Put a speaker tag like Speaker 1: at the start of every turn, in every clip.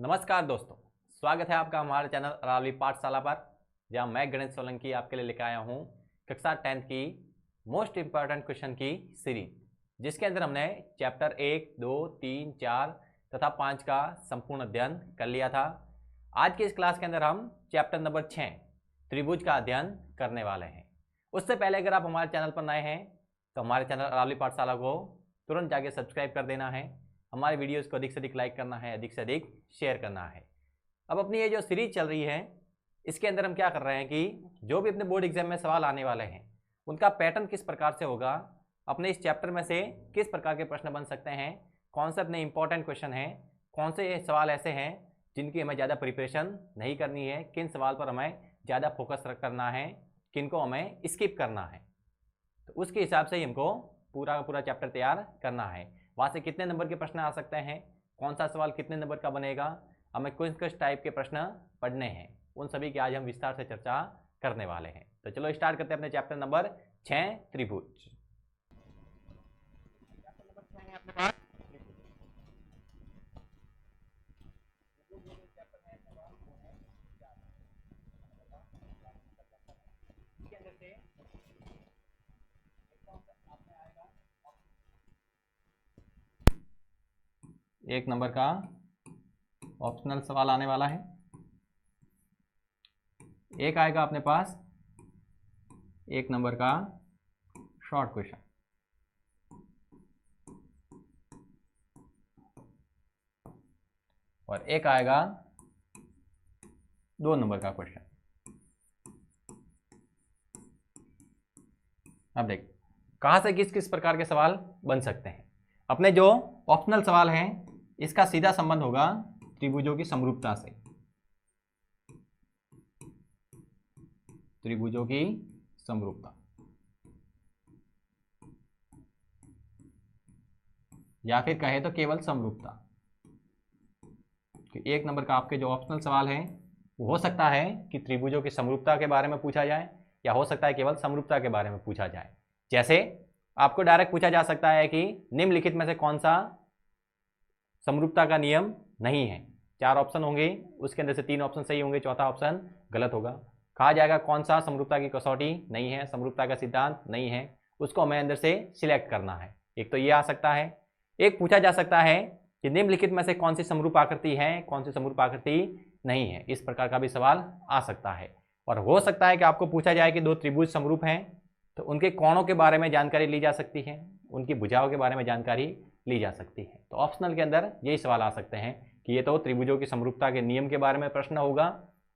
Speaker 1: नमस्कार दोस्तों, स्वागत है आपका हमारे चैनल अरावली पाठशाला पर, जहां मैं गणेश सोलंकी आपके लिए लेकर आया हूं कक्षा 10th की मोस्ट इंपॉर्टेंट क्वेश्चन की सीरीज, जिसके अंदर हमने चैप्टर 1, 2, 3, 4 तथा 5 का संपूर्ण अध्ययन कर लिया था। आज की इस क्लास के अंदर हम चैप्टर नंबर 6 त्रिभुज का अध्ययन करने वाले हैं। उससे पहले अगर आप हमारे चैनल पर नए हैं तो हमारे चैनल अरावली पाठशाला को तुरंत जाके सब्सक्राइब कर देना है, हमारे वीडियोस को अधिक से अधिक लाइक करना है, अधिक से अधिक शेयर करना है। अब अपनी ये जो सीरीज चल रही है, इसके अंदर हम क्या कर रहे हैं कि जो भी अपने बोर्ड एग्जाम में सवाल आने वाले हैं उनका पैटर्न किस प्रकार से होगा, अपने इस चैप्टर में से किस प्रकार के प्रश्न बन सकते हैं, कौन से अपने इंपॉर्टेंट क्वेश्चन हैं, कौन से सवाल ऐसे हैं जिनकी हमें ज़्यादा प्रिपरेशन नहीं करनी है, किन सवाल पर हमें ज़्यादा फोकस करना है, किन को हमें स्किप करना है। तो उसके हिसाब से ही हमको पूरा का पूरा चैप्टर तैयार करना है। वहाँ से कितने नंबर के प्रश्न आ सकते हैं, कौन सा सवाल कितने नंबर का बनेगा, हमें किस टाइप के प्रश्न पढ़ने हैं, उन सभी की आज हम विस्तार से चर्चा करने वाले हैं। तो चलो स्टार्ट करते हैं अपने चैप्टर नंबर 6 त्रिभुज। एक नंबर का ऑप्शनल सवाल आने वाला है, एक आएगा अपने पास एक नंबर का शॉर्ट क्वेश्चन, और एक आएगा 2 नंबर का क्वेश्चन। अब देख कहां से किस किस प्रकार के सवाल बन सकते हैं। अपने जो ऑप्शनल सवाल हैं इसका सीधा संबंध होगा त्रिभुजों की समरूपता से। त्रिभुजों की समरूपता या फिर कहे तो केवल समरूपता। एक नंबर का आपके जो ऑप्शनल सवाल है वो हो सकता है कि त्रिभुजों की समरूपता के बारे में पूछा जाए, या हो सकता है केवल समरूपता के बारे में पूछा जाए। जैसे आपको डायरेक्ट पूछा जा सकता है कि निम्नलिखित में से कौन सा समरूपता का नियम नहीं है। 4 ऑप्शन होंगे, उसके अंदर से 3 ऑप्शन सही होंगे, चौथा ऑप्शन गलत होगा। कहा जाएगा कौन सा समरूपता की कसौटी नहीं है, समरूपता का सिद्धांत नहीं है, उसको हमें अंदर से सिलेक्ट करना है। एक तो ये आ सकता है। एक पूछा जा सकता है कि निम्नलिखित में से कौन सी समरूप आकृति है, कौन सी समरूप आकृति नहीं है। इस प्रकार का भी सवाल आ सकता है। और हो सकता है कि आपको पूछा जाए कि 2 त्रिभुज समरूप हैं तो उनके कोणों के बारे में जानकारी ली जा सकती है, उनकी भुजाओं के बारे में जानकारी ली जा सकती है। तो ऑप्शनल के अंदर यही सवाल आ सकते हैं कि ये तो त्रिभुजों की समरूपता के नियम के बारे में प्रश्न होगा,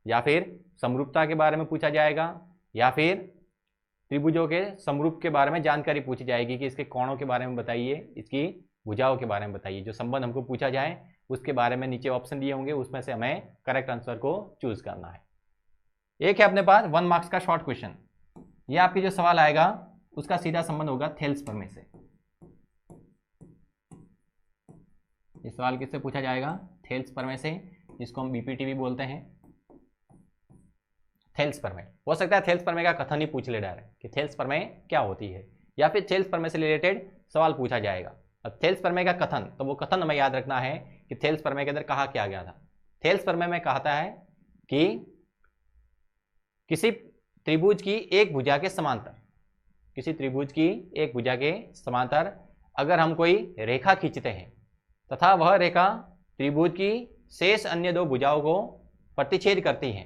Speaker 1: या फिर समरूपता के बारे में पूछा जाएगा, या फिर त्रिभुजों के समरूप के बारे में जानकारी पूछी जाएगी कि इसके कोणों के बारे में बताइए, इसकी भुजाओं के बारे में बताइए। जो संबंध हमको पूछा जाए उसके बारे में नीचे ऑप्शन दिए होंगे, उसमें से हमें करेक्ट आंसर को चूज करना है। एक है अपने पास 1 मार्क्स का शॉर्ट क्वेश्चन। ये आपके जो सवाल आएगा उसका सीधा संबंध होगा थेल्स प्रमेय से। ये सवाल किससे पूछा जाएगा? थेल्स प्रमेय से, जिसको हम बीपीटी भी बोलते हैं। थेल्स प्रमेय हो सकता है थेल्स प्रमेय का कथन ही पूछ ले डायरेक्ट कि थेल्स प्रमेय क्या होती है, या फिर थेल्स प्रमेय से रिलेटेड सवाल पूछा जाएगा। अब थेल्स प्रमेय का कथन, तो वो कथन हमें याद रखना है कि थेल्स प्रमेय के अंदर कहा क्या गया था। थेल्स प्रमेय में कहता है कि किसी त्रिभुज की एक भुजा के समांतर, किसी त्रिभुज की एक भुजा के समांतर अगर हम कोई रेखा खींचते हैं तथा वह रेखा त्रिभुज की शेष अन्य 2 भुजाओं को प्रतिच्छेद करती है,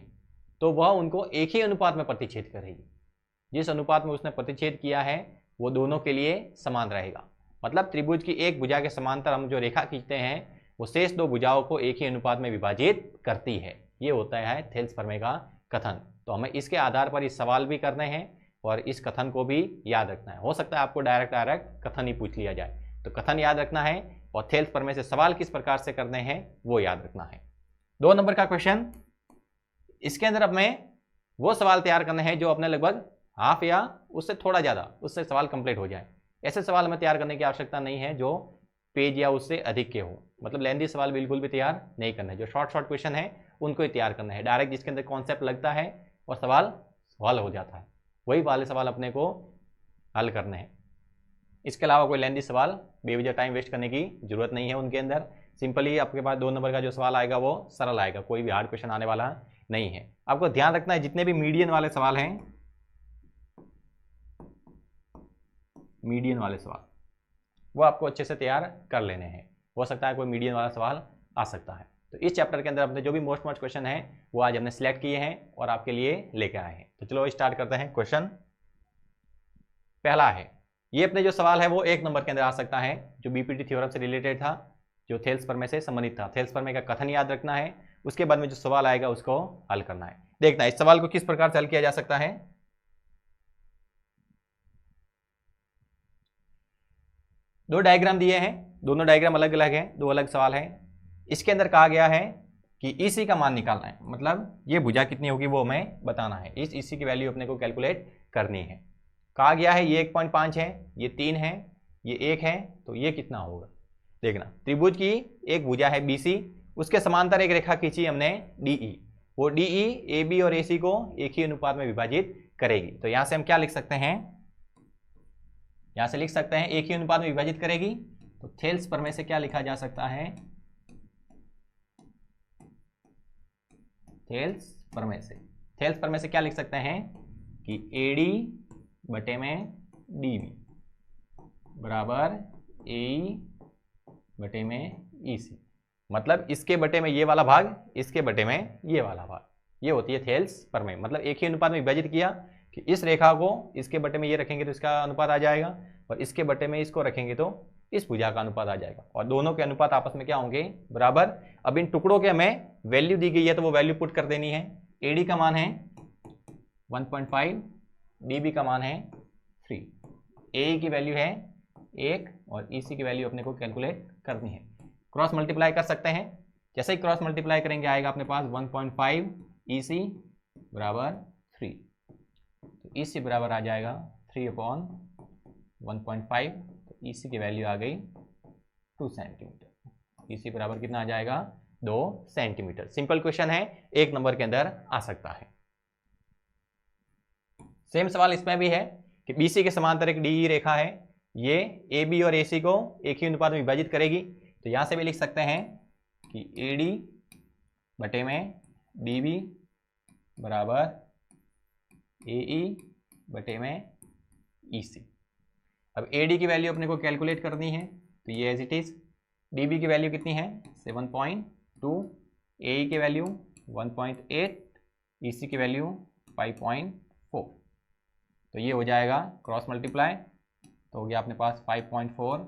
Speaker 1: तो वह उनको एक ही अनुपात में प्रतिच्छेद करेगी। जिस अनुपात में उसने प्रतिच्छेद किया है वो दोनों के लिए समान रहेगा। मतलब त्रिभुज की एक भुजा के समांतर हम जो रेखा खींचते हैं वो शेष 2 भुजाओं को एक ही अनुपात में विभाजित करती है। ये होता है थेल्स प्रमेय का कथन। तो हमें इसके आधार पर इस सवाल भी करने हैं और इस कथन को भी याद रखना है। हो सकता है आपको डायरेक्ट कथन ही पूछ लिया जाए, तो कथन याद रखना है और थेल्स प्रमेय से सवाल किस प्रकार से करने हैं वो याद रखना है। 2 नंबर का क्वेश्चन, इसके अंदर हमें वो सवाल तैयार करने हैं जो अपने लगभग हाफ या उससे थोड़ा ज़्यादा उससे सवाल कंप्लीट हो जाए। ऐसे सवाल हमें तैयार करने की आवश्यकता नहीं है जो पेज या उससे अधिक के हो। मतलब लेंदी सवाल बिल्कुल भी तैयार नहीं करना है। जो शॉर्ट क्वेश्चन है उनको ही तैयार करना है। डायरेक्ट जिसके अंदर कॉन्सेप्ट लगता है और सवाल हल हो जाता है, वही वाले सवाल अपने को हल करने हैं। इसके अलावा कोई लेंदी सवाल बेवजह टाइम वेस्ट करने की जरूरत नहीं है उनके अंदर। सिंपली आपके पास 2 नंबर का जो सवाल आएगा वो सरल आएगा, कोई भी हार्ड क्वेश्चन आने वाला नहीं है। आपको ध्यान रखना है जितने भी मीडियन वाले सवाल हैं, मीडियन वाले सवाल वो आपको अच्छे से तैयार कर लेने हैं। हो सकता है कोई मीडियन वाला सवाल आ सकता है। तो इस चैप्टर के अंदर अपने जो भी मोस्ट क्वेश्चन है वो आज हमने सिलेक्ट किए हैं और आपके लिए लेकर आए हैं। तो चलो स्टार्ट करते हैं। क्वेश्चन पहला है, ये अपने जो सवाल है वो 1 नंबर के अंदर आ सकता है, जो बीपीटी थ्योरम से रिलेटेड था, जो थेल्स प्रमेय से संबंधित था। थेल्स प्रमेय का कथन याद रखना है, उसके बाद में जो सवाल आएगा उसको हल करना है। देखना इस सवाल को किस प्रकार से हल किया जा सकता है। दो डायग्राम दिए हैं, दोनों डायग्राम अलग अलग हैं, दो अलग सवाल हैं। इसके अंदर कहा गया है कि ईसी का मान निकालना है, मतलब ये भुजा कितनी होगी वो हमें बताना है। इस ईसी की वैल्यू अपने को कैलकुलेट करनी है। कहा गया है ये 1.5 है, ये 3 है, ये 1 है, तो ये कितना होगा। देखना त्रिभुज की एक भुजा है बीसी, उसके समांतर एक रेखा खींची हमने डीई, वो डीई ए बी और एसी को एक ही अनुपात में विभाजित करेगी। तो यहां से हम क्या लिख सकते हैं, यहां से लिख सकते हैं एक ही अनुपात में विभाजित करेगी। तो थेल्स प्रमेय से क्या लिखा जा सकता है, थेल्स प्रमेय से क्या लिख सकते हैं कि एडी बटे में डीबी बराबर ए बटे में ईसी, मतलब इसके बटे में ये वाला भाग, इसके बटे में ये वाला भाग, ये होती है थेल्स प्रमेय। मतलब एक ही अनुपात में विभाजित किया कि इस रेखा को इसके बटे में ये रखेंगे तो इसका अनुपात आ जाएगा, और इसके बटे में इसको रखेंगे तो इस भुजा का अनुपात आ जाएगा, और दोनों के अनुपात आपस में क्या होंगे, बराबर। अब इन टुकड़ों के हमें वैल्यू दी गई है तो वो वैल्यू पुट कर देनी है। एडी का मान है 1.5, डीबी का मान है 3, ए की वैल्यू है 1 और ईसी की वैल्यू अपने को कैलकुलेट करनी है। क्रॉस मल्टीप्लाई कर सकते हैं, जैसे ही क्रॉस मल्टीप्लाई करेंगे आएगा अपने पास 1.5 ईसी बराबर 3, तो ईसी बराबर आ जाएगा 3/1.5, तो ईसी की वैल्यू आ गई 2 सेंटीमीटर। ईसी बराबर कितना आ जाएगा, 2 सेंटीमीटर। सिंपल क्वेश्चन है, 1 नंबर के अंदर आ सकता है। सेम सवाल इसमें भी है कि बीसी के समांतर एक डी रेखा है, ये ए बी और एसी को एक ही अनुपात में विभाजित करेगी। तो यहां से भी लिख सकते हैं कि एडी बटे में डीबी बराबर एई बटे में ईसी। अब एडी की वैल्यू अपने को कैलकुलेट करनी है, तो ये एज इट इज। डीबी की वैल्यू कितनी है 7.2, एई की वैल्यू 1.8, ईसी की वैल्यू 5.4। तो ये हो जाएगा क्रॉस मल्टीप्लाई, तो हो गया अपने पास 5.4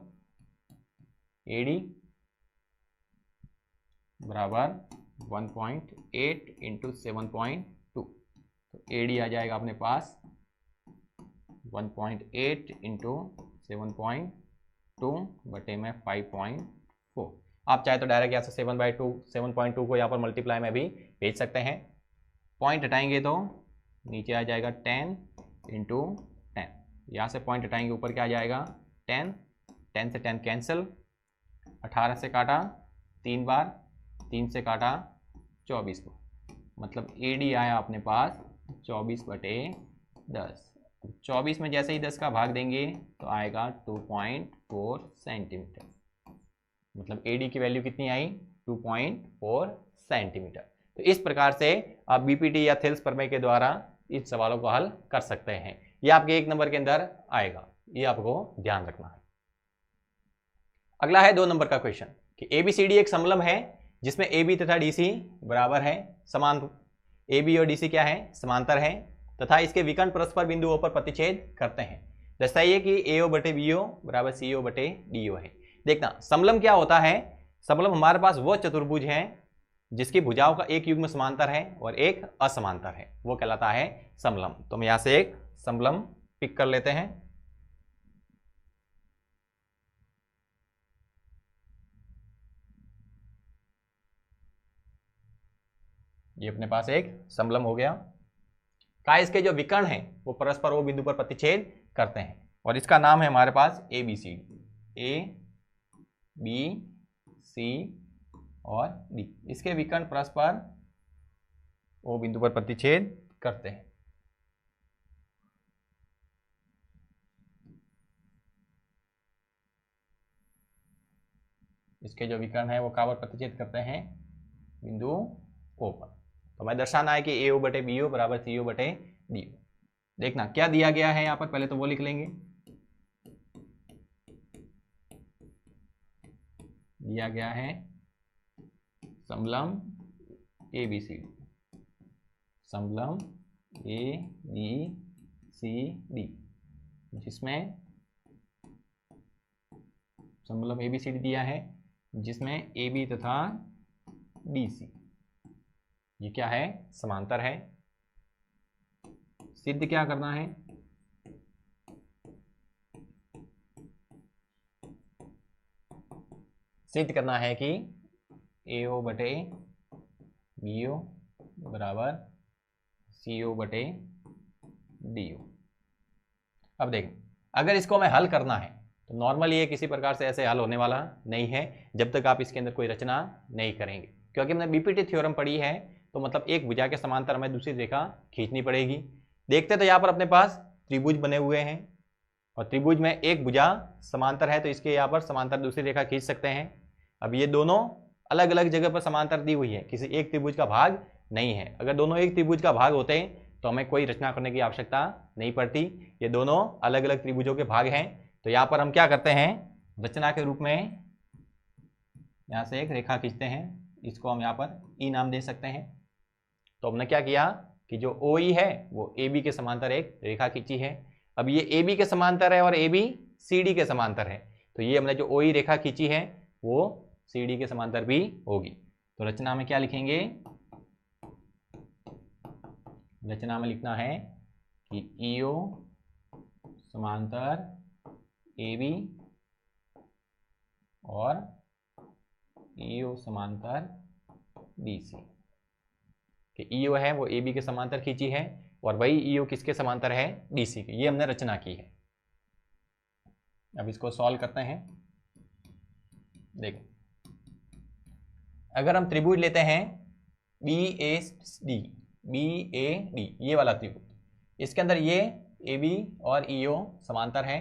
Speaker 1: एडी बराबर 1.8 इंटू 7.2, तो एडी आ जाएगा अपने पास 1.8 इंटू 7.2 बटे में 5.4। आप चाहे तो डायरेक्ट यहाँ से 7.2 को यहाँ पर मल्टीप्लाई में भी भेज सकते हैं। पॉइंट हटाएंगे तो नीचे आ जाएगा 10 इंटू 10, यहाँ से पॉइंट हटाएंगे ऊपर क्या आ जाएगा 10, 10 से 10 कैंसिल, 18 से काटा 3 बार, 3 से काटा 24 को, मतलब एडी आया अपने पास 24/10। 24 में जैसे ही 10 का भाग देंगे तो आएगा 2.4 सेंटीमीटर, मतलब एडी की वैल्यू कितनी आई 2.4 सेंटीमीटर। तो इस प्रकार से आप बीपीटी या थेल्स प्रमेय के द्वारा इन सवालों को हल कर सकते हैं। ये आपके 1 नंबर के अंदर आएगा, ये आपको ध्यान रखना है। अगला है 2 नंबर का क्वेश्चन कि एबीसीडी एक समलंब है जिसमें AB तथा DC बराबर है, समान। AB और DC क्या है, समांतर है, तथा इसके विकर्ण परस्पर बिंदुओं पर प्रतिच्छेद करते हैं। दर्शाइए कि AO बटे BO बराबर CO बटे DO है। देखना समलंब क्या होता है, समलंब हमारे पास वो चतुर्भुज है जिसकी भुजाओं का एक युग्म समांतर है और एक असमांतर है, वो कहलाता है समलंब। तो हम यहां से एक समलंब पिक कर लेते हैं। ये अपने पास एक समलंब हो गया। का इसके जो विकर्ण हैं वो परस्पर वो बिंदु पर प्रतिच्छेद करते हैं, और इसका नाम है हमारे पास ABCD, ABC और D। इसके विकर्ण परस्पर वो बिंदु पर प्रतिच्छेद करते हैं। इसके जो विकर्ण है वो कहाँ पर प्रतिच्छेद करते हैं, बिंदु O पर। तो हमें दर्शाना है कि AO बटे BO बराबर CO बटे DO। देखना क्या दिया गया है यहाँ पर, पहले तो वो लिख लेंगे। दिया गया है समलंब ABCD, समलंब ABCD, जिसमें समलंब ABCD दिया है, जिसमें AB तथा BC ये क्या है, समांतर है। सिद्ध क्या करना है, सिद्ध करना है कि AO बटे BO बराबर CO बटे DO। अब देखें, अगर इसको हमें हल करना है तो नॉर्मली ये किसी प्रकार से ऐसे हल होने वाला नहीं है जब तक आप इसके अंदर कोई रचना नहीं करेंगे, क्योंकि हमने बीपीटी थ्योरम पढ़ी है। तो मतलब एक भुजा के समांतर हमें दूसरी रेखा खींचनी पड़ेगी। देखते तो यहाँ पर अपने पास त्रिभुज बने हुए हैं और त्रिभुज में एक भुजा समांतर है, तो इसके यहाँ पर समांतर दूसरी रेखा खींच सकते हैं। अब ये दोनों अलग अलग जगह पर समांतर दी हुई है, किसी एक त्रिभुज का भाग नहीं है। अगर दोनों एक त्रिभुज का भाग होते तो हमें कोई रचना करने की आवश्यकता नहीं पड़ती। ये दोनों अलग अलग त्रिभुजों के भाग हैं। तो यहाँ पर हम क्या करते हैं, रचना के रूप में यहाँ से एक रेखा खींचते हैं, इसको हम यहाँ पर E नाम दे सकते हैं। तो हमने क्या किया कि जो OE है वो AB के समांतर एक रेखा खींची है। अब ये AB के समांतर है और AB CD के समांतर है, तो ये हमने जो OE रेखा खींची है वो CD के समांतर भी होगी। तो रचना में क्या लिखेंगे, रचना में लिखना है कि EO समांतर AB और EO समांतर BC। कि EO है वो AB के समांतर खींची है और वही EO किसके समांतर है, BC के। ये हमने रचना की है। अब इसको सॉल्व करते हैं। देखो, अगर हम त्रिभुज लेते हैं BAD, ये वाला त्रिभुज, इसके अंदर ये AB और EO समांतर है,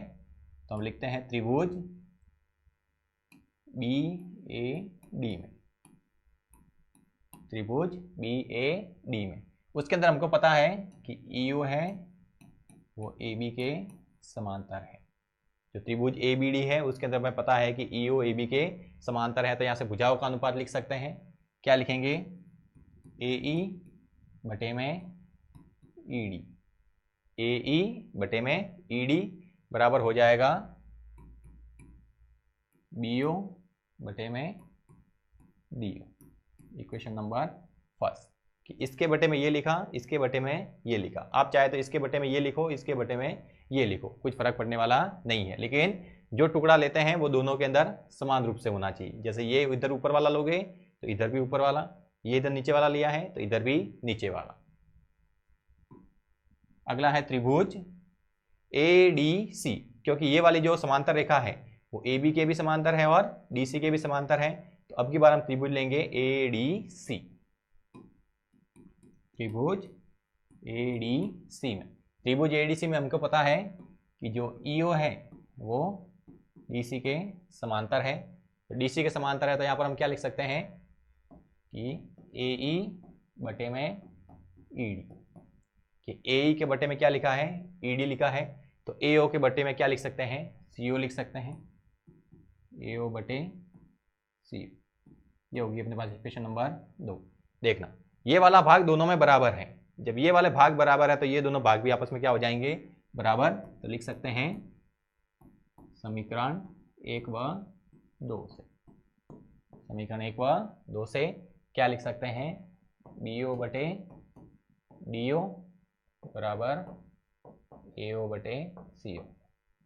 Speaker 1: तो हम लिखते हैं त्रिभुज BAD में, त्रिभुज BAD में। उसके अंदर हमको पता है कि EO है वो AB के समांतर है। जो त्रिभुज ABD है उसके अंदर हमें पता है कि EO AB के समांतर है, तो यहाँ से भुजाओं का अनुपात लिख सकते हैं। क्या लिखेंगे, AE बटे में ED, AE बटे में ED बराबर हो जाएगा BO बटे में DO। इक्वेशन नंबर फर्स्ट, कि इसके बटे में ये लिखा, इसके बटे में ये लिखा। आप चाहे तो इसके बटे में ये लिखो, इसके बटे में ये लिखो, कुछ फर्क पड़ने वाला नहीं है। लेकिन जो टुकड़ा लेते हैं वो दोनों के अंदर समान रूप से होना चाहिए। जैसे ये इधर ऊपर वाला लोगे तो इधर भी ऊपर वाला, ये इधर नीचे वाला लिया है तो इधर भी नीचे वाला। अगला है त्रिभुज ADC, क्योंकि ये वाली जो समांतर रेखा है वो AB के भी समांतर है और DC के भी समांतर है। तो अब की बार हम त्रिभुज लेंगे ADC, त्रिभुज ADC में। त्रिभुज ADC में हमको पता है कि जो EO है वो DC के समांतर है। तो DC के समांतर है तो यहाँ पर हम क्या लिख सकते हैं कि AE बटे में ED, कि AE के बटे में क्या लिखा है, ED लिखा है। तो AO के बटे में क्या लिख सकते हैं, CO लिख सकते हैं, AO बटे CO। ये होगी अपने पास इक्वेशन नंबर 2। देखना, ये वाला भाग दोनों में बराबर है। जब ये वाले भाग बराबर है तो ये दोनों भाग भी आपस में क्या हो जाएंगे, बराबर। तो लिख सकते हैं समीकरण 1 व 2 से, समीकरण 1 व 2 से क्या लिख सकते हैं, BO बटे DO बराबर AO बटे CO।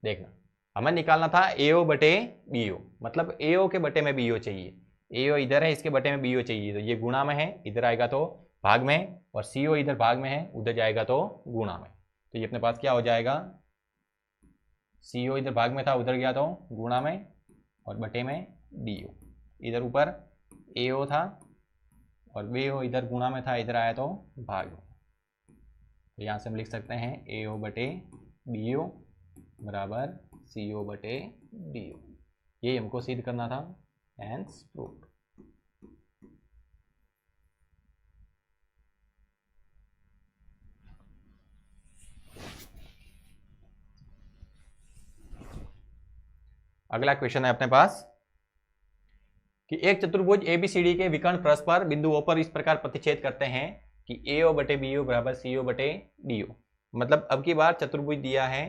Speaker 1: देखना, हमें निकालना था AO बटे BO, मतलब AO के बटे में BO चाहिए। AO इधर है, इसके बटे में BO चाहिए, तो ये गुणा में है, इधर आएगा तो भाग में, और CO इधर भाग में है, उधर जाएगा तो गुणा में। तो ये अपने पास क्या हो जाएगा, CO इधर भाग में था, उधर गया तो गुणा में, और बटे में DO। इधर ऊपर AO था और BO इधर गुणा में था, इधर आया तो भाग में। तो यहाँ से हम लिख सकते हैं AO बटे BO बराबर CO बटे DO। ये हमको सिद्ध करना था। Hence proved. अगला क्वेश्चन है अपने पास कि एक चतुर्भुज एबीसीडी के विकर्ण परस्पर बिंदुओं पर इस प्रकार प्रतिच्छेद करते हैं कि AO बटे BO बराबर CO बटे DO। मतलब अब की बार चतुर्भुज दिया है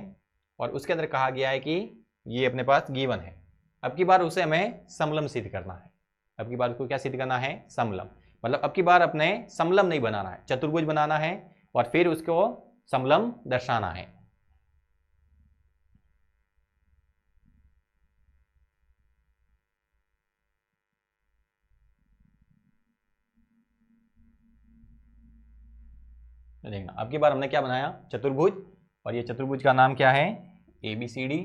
Speaker 1: और उसके अंदर कहा गया है कि ये अपने पास गिवन है, अब की बार उसे हमें समलम सिद्ध करना है। अब की बार उसको क्या सिद्ध करना है? समलम। मतलब अब की बार अपने समलम नहीं बनाना है, चतुर्भुज बनाना है और फिर उसको समलम दर्शाना है। देखना अब की बार हमने क्या बनाया? चतुर्भुज, और ये चतुर्भुज का नाम क्या है? ABCD,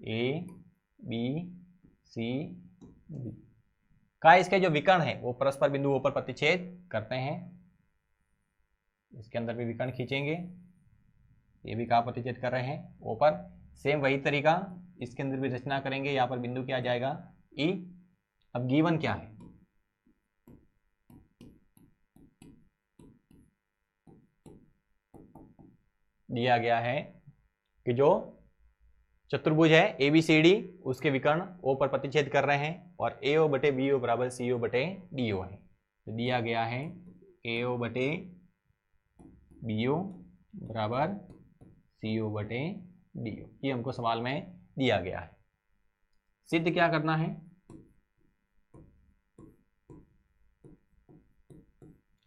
Speaker 1: ABCD का इसके जो विकर्ण है वो परस्पर बिंदुओं पर प्रतिच्छेद करते हैं। इसके अंदर भी विकर्ण खींचेंगे, ये भी कहाँ प्रतिच्छेद कर रहे हैं? ऊपर। सेम वही तरीका इसके अंदर भी रचना करेंगे। यहाँ पर बिंदु क्या आ जाएगा? E। अब गिवन क्या है? दिया गया है कि जो चतुर्भुज है ABCD उसके विकर्ण O पर प्रतिच्छेद कर रहे हैं और AO बटे BO बराबर CO बटे DO है। तो दिया गया है AO बटे BO बराबर CO बटे DO, ये हमको सवाल में दिया गया है। सिद्ध क्या करना है?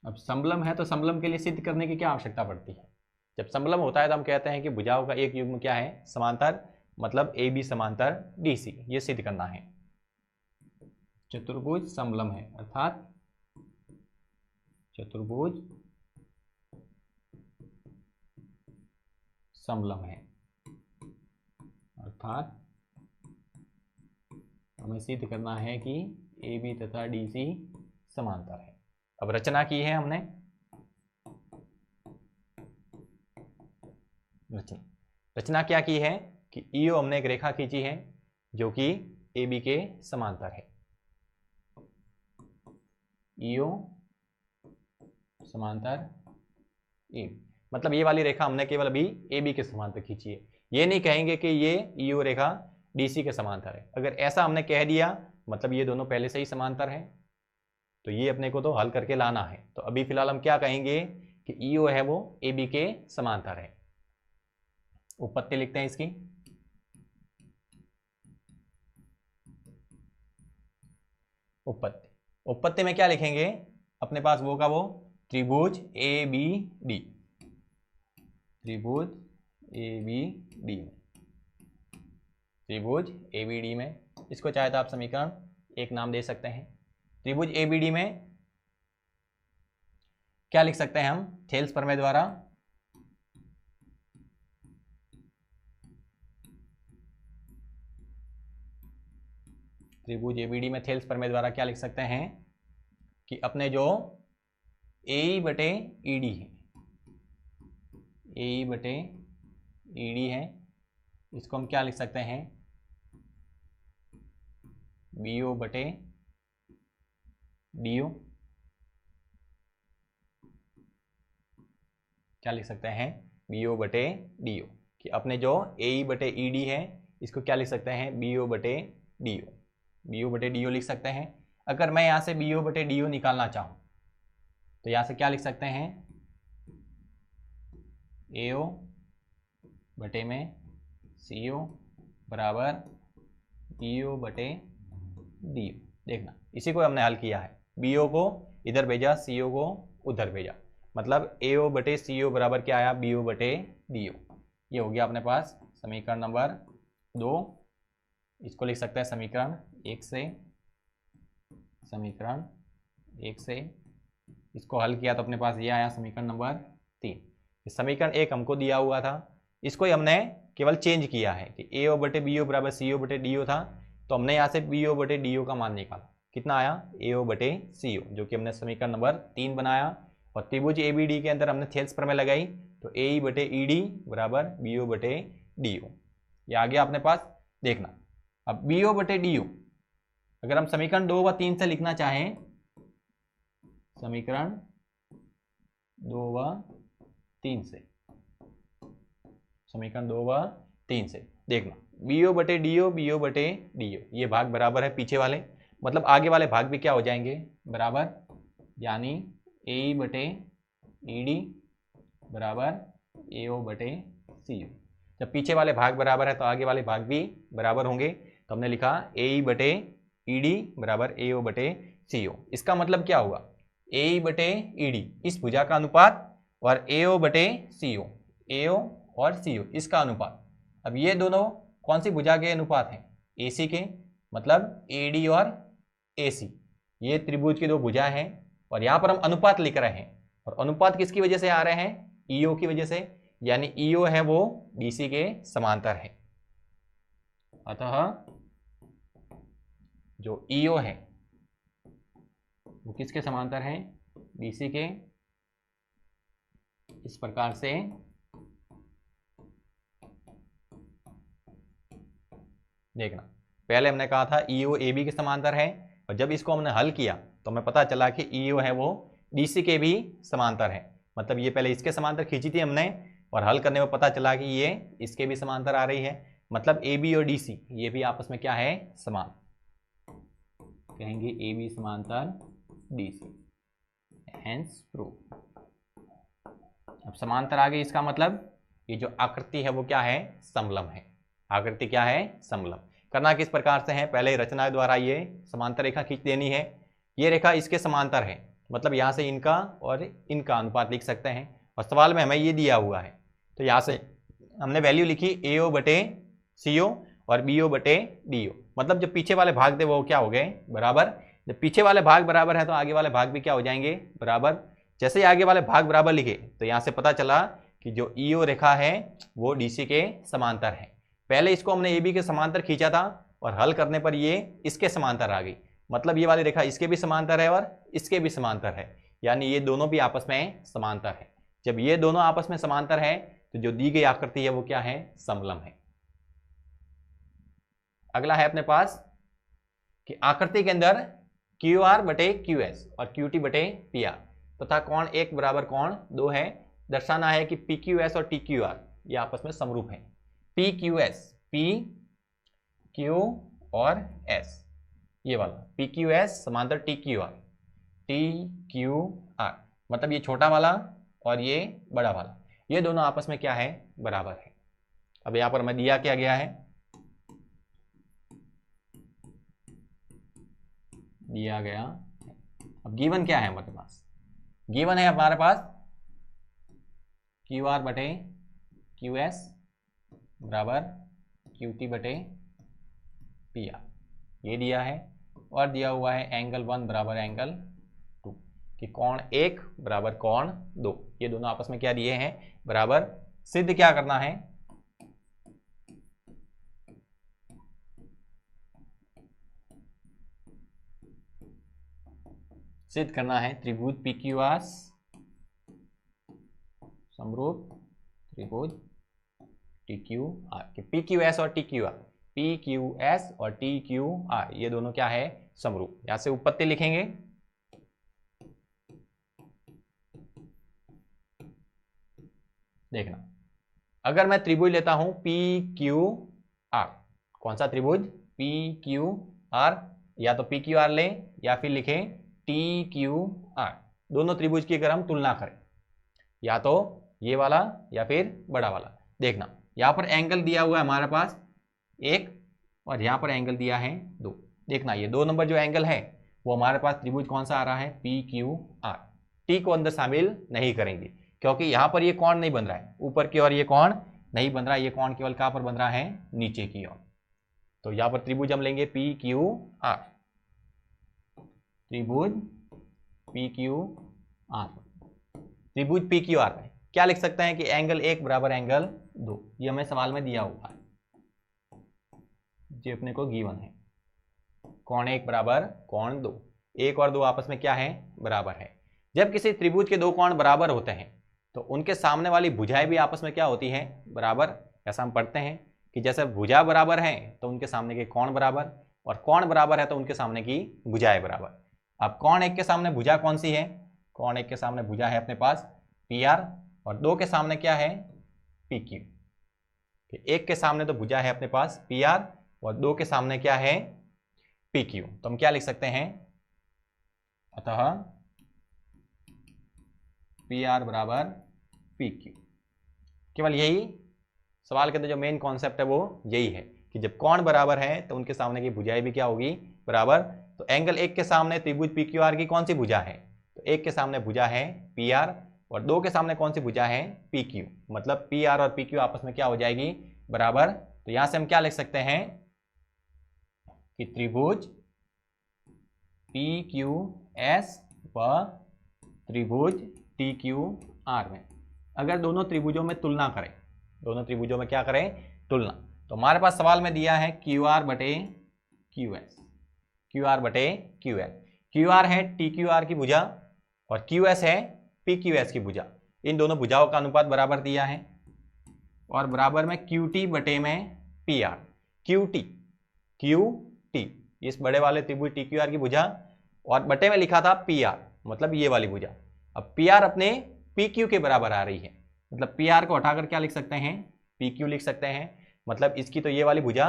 Speaker 1: अब समलम है तो समलम के लिए सिद्ध करने की क्या आवश्यकता पड़ती है? जब समलम होता है तो हम कहते हैं कि भुजाओं का एक युग्म क्या है? समांतर, मतलब AB समांतर DC, ये सिद्ध करना है। चतुर्भुज समलम है अर्थात चतुर्भुज समलम है अर्थात हमें सिद्ध करना है कि AB तथा DC समांतर है। अब रचना की है हमने, रचना क्या की है कि EO हमने एक रेखा खींची है जो कि AB के समांतर है। EO समांतर AB, मतलब ये वाली रेखा हमने केवल अभी AB के समांतर खींची है। ये नहीं कहेंगे कि ये EO रेखा DC के समांतर है। अगर ऐसा हमने कह दिया मतलब ये दोनों पहले से ही समांतर है, तो ये अपने को तो हल करके लाना है। तो अभी फिलहाल हम क्या कहेंगे कि EO है वो AB के समांतर है। उपपत्ति लिखते हैं इसकी। उपपत्ति, उपपत्ति में क्या लिखेंगे अपने पास? वो का वो त्रिभुज ABD, त्रिभुज ABD में, त्रिभुज ABD में, इसको चाहे तो आप समीकरण एक नाम दे सकते हैं। त्रिभुज ABD में क्या लिख सकते हैं हम? थेल्स प्रमेय द्वारा त्रिभुज ABD में थेल्स प्रमेय द्वारा क्या लिख सकते हैं कि अपने जो AE बटे ED है, AE बटे ED है, इसको हम क्या लिख सकते हैं? BO बटे DO। क्या लिख सकते हैं? BO बटे DO कि अपने जो AE बटे ED है इसको क्या लिख सकते हैं? BO बटे DO, BO बटे DO लिख सकते हैं। अगर मैं यहाँ से BO बटे DO निकालना चाहूँ तो यहाँ से क्या लिख सकते हैं? AO बटे में CO बराबर BO बटे DO। देखना इसी को हमने हल किया है, BO को इधर भेजा, CO को उधर भेजा, मतलब AO बटे CO बराबर क्या आया? BO बटे DO। ये हो गया अपने पास समीकरण नंबर 2। इसको लिख सकते हैं समीकरण 1 से, समीकरण 1 से इसको हल किया तो अपने पास ये आया समीकरण नंबर 3। समीकरण 1 हमको दिया हुआ था, इसको ही हमने केवल चेंज किया है कि AO बटे BO बराबर CO बटे DO था, तो हमने यहाँ से BO बटे DO का मान निकाला। कितना आया? AO बटे CO, जो कि हमने समीकरण नंबर 3 बनाया। और त्रिभुज ABD के अंदर हमने थेल्स प्रमेय लगाई तो AE बटे ED बराबर BO बटे DO, ये आ गया अपने पास। देखना अब BO बटे DO अगर हम समीकरण 2 व 3 से लिखना चाहें, समीकरण 2 व 3 से, समीकरण 2 व 3 से देखना, बीओ बटे डीओ, बीओ बटे डीओ, ये भाग बराबर है पीछे वाले, मतलब आगे वाले भाग भी क्या हो जाएंगे, बराबर, यानी ए बटे ईडी बराबर एओ बटे सीओ। जब पीछे वाले भाग बराबर है तो आगे वाले भाग भी बराबर होंगे, तो हमने लिखा ए बटे ईडी बराबर एओ बटे सीओ। इसका मतलब क्या हुआ, ए बटे ईडी इस भुजा का अनुपात और एओ बटे सीओ, एओ और सीओ इसका अनुपात। अब ये दोनों कौन सी भुजा के अनुपात हैं, एसी के, मतलब एडी और एसी, ये त्रिभुज की दो भुजा हैं और यहाँ पर हम अनुपात लिख रहे हैं, और अनुपात किसकी वजह से आ रहे हैं, ईओ की वजह से, यानी ईओ है वो बीसी के समांतर है। अतः जो ईओ है वो किसके समांतर है, बीसी के। इस प्रकार से देखना, पहले हमने कहा था ईओ एबी के समांतर है, और जब इसको हमने हल किया तो हमें पता चला कि ईओ है वो डीसी के भी समांतर है। मतलब ये पहले इसके समांतर खींची थी हमने, और हल करने में पता चला कि ये इसके भी समांतर आ रही है, मतलब ए बी और डी सी ये भी आपस में क्या है, समान, कहेंगे ए बी समांतर डी सी, हेंस प्रूव। अब समांतर आ गई, इसका मतलब ये जो आकृति है वो क्या है, समलंब है। आकृति क्या है, समलंब। करना किस प्रकार से है, पहले रचना द्वारा ये समांतर रेखा खींच देनी है। ये रेखा इसके समांतर है, मतलब यहाँ से इनका और इनका अनुपात लिख सकते हैं, और सवाल में हमें ये दिया हुआ है, तो यहाँ से हमने वैल्यू लिखी एओ बटे सीओ और बीओ बटे डीओ। मतलब जो पीछे वाले भाग थे वो क्या हो गए, बराबर। जब पीछे वाले भाग बराबर है तो आगे वाले भाग भी क्या हो जाएंगे, बराबर। जैसे ही आगे वाले भाग बराबर लिखे तो यहाँ से पता चला कि जो ईओ रेखा है वो डीसी के समांतर है। पहले इसको हमने ए बी के समांतर खींचा था और हल करने पर ये इसके समांतर आ गई, मतलब ये वाली रेखा इसके भी समांतर है और इसके भी समांतर है, यानी ये दोनों भी आपस में समांतर है। जब ये दोनों आपस में समांतर है तो जो दी गई आकृति है वो क्या है, समलंब है। अगला है अपने पास कि आकृति के अंदर क्यू आर बटे क्यू एस और क्यू टी बटे पी आर तथा कोण 1 बराबर कोण 2 है। दर्शाना है कि पी क्यू एस और टी क्यू आर ये आपस में समरूप है। P Q S, P Q और एस, ये वाला पी क्यू एस समांतर T Q R, T Q R, मतलब ये छोटा वाला और ये बड़ा वाला, ये दोनों आपस में क्या है, बराबर है। अब यहां पर हमें दिया क्या गया है, दिया गया। अब गिवन क्या है हमारे पास, गिवन है हमारे पास क्यू आर बटे क्यू एस बराबर क्यू टी बटे पी आर, ये दिया है। और दिया हुआ है एंगल 1 बराबर एंगल 2, कि कोण 1 बराबर कोण 2, ये दोनों आपस में क्या दिए हैं, बराबर। सिद्ध क्या करना है, सिद्ध करना है त्रिभुज पी क्यू आर समरूप त्रिभुज टी क्यू आर, कि पी क्यू एस और T Q R, P Q S और टी क्यू आर ये दोनों क्या है, समरूप। यहां से उत्पत्ति लिखेंगे, देखना अगर मैं त्रिभुज लेता हूं पी क्यू आर, कौन सा त्रिभुज, पी क्यू आर, या तो पी क्यू आर ले या फिर लिखें टी क्यू आर। दोनों त्रिभुज की अगर हम तुलना करें, या तो ये वाला या फिर बड़ा वाला, देखना यहां पर एंगल दिया हुआ है हमारे पास 1 और यहां पर एंगल दिया है 2। देखना ये 2 नंबर जो एंगल है वो हमारे पास त्रिभुज कौन सा आ रहा है, पी क्यू आर। टी को अंदर शामिल नहीं करेंगे क्योंकि यहां पर ये कोण नहीं बन रहा है, ऊपर की ओर ये कोण नहीं बन रहा है, ये कोण केवल कहां पर बन रहा है, नीचे की ओर। तो यहां पर त्रिभुज हम लेंगे पी क्यू आर, त्रिभुज पी क्यू आर। त्रिभुज पी क्यू आर में क्या लिख सकते हैं कि एंगल 1 बराबर एंगल 2, ये हमें सवाल में दिया हुआ है, जो अपने को गिवन है। कोण 1 बराबर कोण 2, 1 और 2 आपस में क्या है, बराबर है। जब किसी त्रिभुज के 2 कोण बराबर होते हैं तो उनके सामने वाली भुजाएं भी आपस में क्या होती हैं, बराबर। ऐसा हम पढ़ते हैं कि जैसे भुजा बराबर है तो उनके सामने के कोण बराबर, और कोण बराबर है तो उनके सामने की भुजाएं बराबर। अब कोण एक के सामने भुजा कौन सी है? कोण एक के सामने भुजा है अपने पास पी आर, और दो के सामने क्या है? P Q. एक के सामने तो भुजा है अपने पास पी आर और दो के सामने क्या है? P Q. तो हम क्या लिख सकते हैं? अतः पी आर बराबर पी क्यू। केवल यही सवाल के अंदर जो मेन कॉन्सेप्ट है वो यही है कि जब कोण बराबर है तो उनके सामने की भुजाएं भी क्या होगी? बराबर। तो एंगल एक के सामने त्रिभुज पी क्यू आर की कौन सी भुजा है? तो एक के सामने भुजा है पी आर और दो के सामने कौन सी भुजा है? P Q. मतलब पी आर और पी क्यू आपस में क्या हो जाएगी? बराबर। तो यहां से हम क्या लिख सकते हैं कि त्रिभुज पी क्यू एस व त्रिभुज टी क्यू आर में अगर दोनों त्रिभुजों में तुलना करें, दोनों त्रिभुजों में क्या करें? तुलना। तो हमारे पास सवाल में दिया है क्यू आर बटे क्यू एस, क्यू आर बटे क्यू एस। क्यू आर है टी क्यू आर की भुजा और क्यू एस है पी क्यू एस की भुजा। इन दोनों भुजाओं का अनुपात बराबर दिया है और बराबर में क्यू टी बटे में पी आर। क्यू टी इस बड़े वाले त्रिभुज टी क्यू आर की भुजा और बटे में लिखा था पी आर, मतलब ये वाली भुजा। अब पी आर अपने पी क्यू के बराबर आ रही है, मतलब पी आर को हटाकर क्या लिख सकते हैं? पी क्यू लिख सकते हैं। मतलब इसकी तो ये वाली भुजा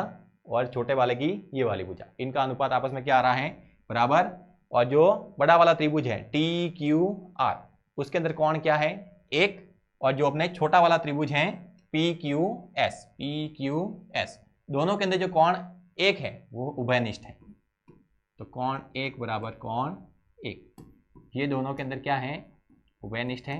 Speaker 1: और छोटे वाले की ये वाली भुजा, इनका अनुपात आपस में क्या आ रहा है? बराबर। और जो बड़ा वाला त्रिभुज है टी क्यू आर उसके अंदर कोण क्या है? एक, और जो अपने छोटा वाला त्रिभुज है पी क्यू एस, दोनों के अंदर जो कोण एक है वो उभयनिष्ठ है। तो कोण एक बराबर कोण एक, ये दोनों के अंदर क्या है? उभयनिष्ठ है।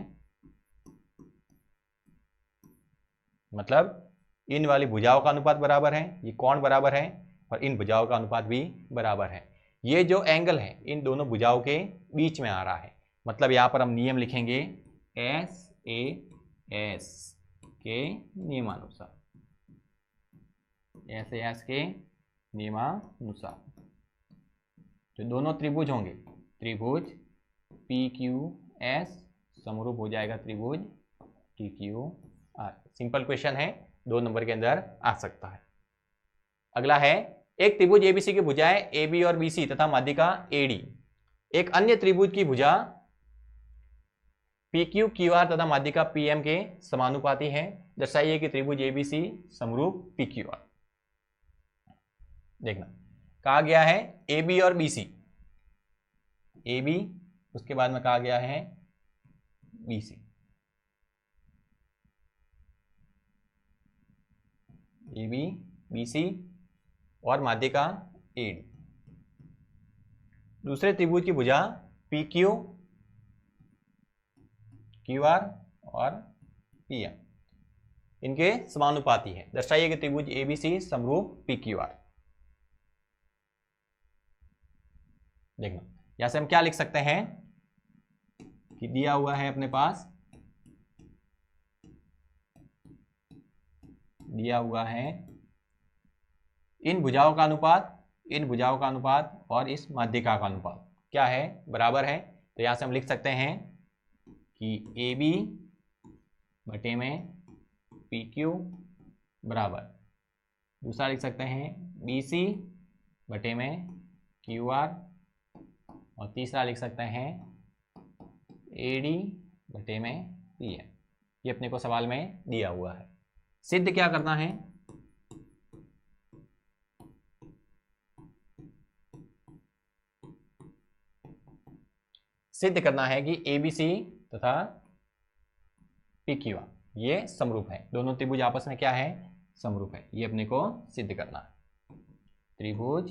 Speaker 1: मतलब इन वाली भुजाओं का अनुपात बराबर है, ये कोण बराबर है और इन भुजाओं का अनुपात भी बराबर है। ये जो एंगल है इन दोनों भुजाओं के बीच में आ रहा है। मतलब यहां पर हम नियम लिखेंगे एस ए एस के नियमानुसार, एस ए एस के नियमानुसार जो दोनों त्रिभुज होंगे, त्रिभुज पी क्यू एस समरूप हो जाएगा त्रिभुज T Q R. Simple question है, 2 नंबर के अंदर आ सकता है। अगला है एक त्रिभुज एबीसी की भुजाएं एबी और बीसी तथा माध्यिका एडी एक अन्य त्रिभुज की भुजा पी क्यू क्यू आर तथा माध्यिका पीएम के समानुपाती है। दर्शाइए कि त्रिभुज एबीसी समरूप पी क्यू आर। देखना कहा गया है ए बी और बी सी, ए बी उसके बाद में कहा गया है B C, A B B C और माध्यिका ए डी। दूसरे त्रिभुज की भुजा पी क्यू क्यू आर और पी एम इनके समानुपाती है। दर्शाइए कि त्रिभुज एबीसी समरूप पी क्यू आर। देखना यहां से हम क्या लिख सकते हैं कि दिया हुआ है अपने पास, दिया हुआ है इन भुजाओं का अनुपात, इन भुजाओं का अनुपात और इस माध्यिका का अनुपात क्या है? बराबर है। तो यहां से हम लिख सकते हैं कि ए बी बटे में पी क्यू बराबर, दूसरा लिख सकते हैं बी सी बटे में क्यू आर और तीसरा लिख सकते हैं ए डी बटे में पी एम। ये अपने को सवाल में दिया हुआ है। सिद्ध क्या करना है? सिद्ध करना है कि एबीसी तथा पी क्यू आर ये समरूप है, दोनों त्रिभुज आपस में क्या है? समरूप है। ये अपने को सिद्ध करना है। त्रिभुज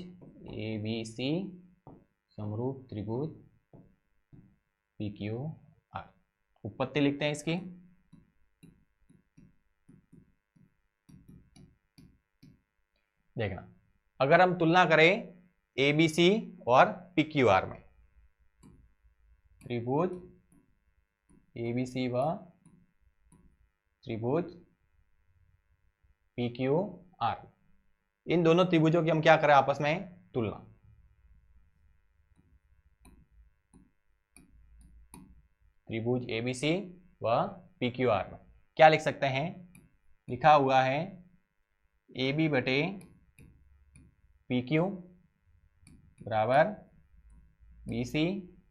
Speaker 1: एबीसी समरूप त्रिभुज पी क्यू आर। उत्पत्ति लिखते हैं इसकी। देखना अगर हम तुलना करें एबीसी और पी क्यू आर में, त्रिभुज एबीसी व त्रिभुज पी क्यू आर, इन दोनों त्रिभुजों की हम क्या करें? आपस में तुलना। त्रिभुज एबीसी व पी क्यू आर में क्या लिख सकते हैं? लिखा हुआ है ए बी बटे पी क्यू बराबर BC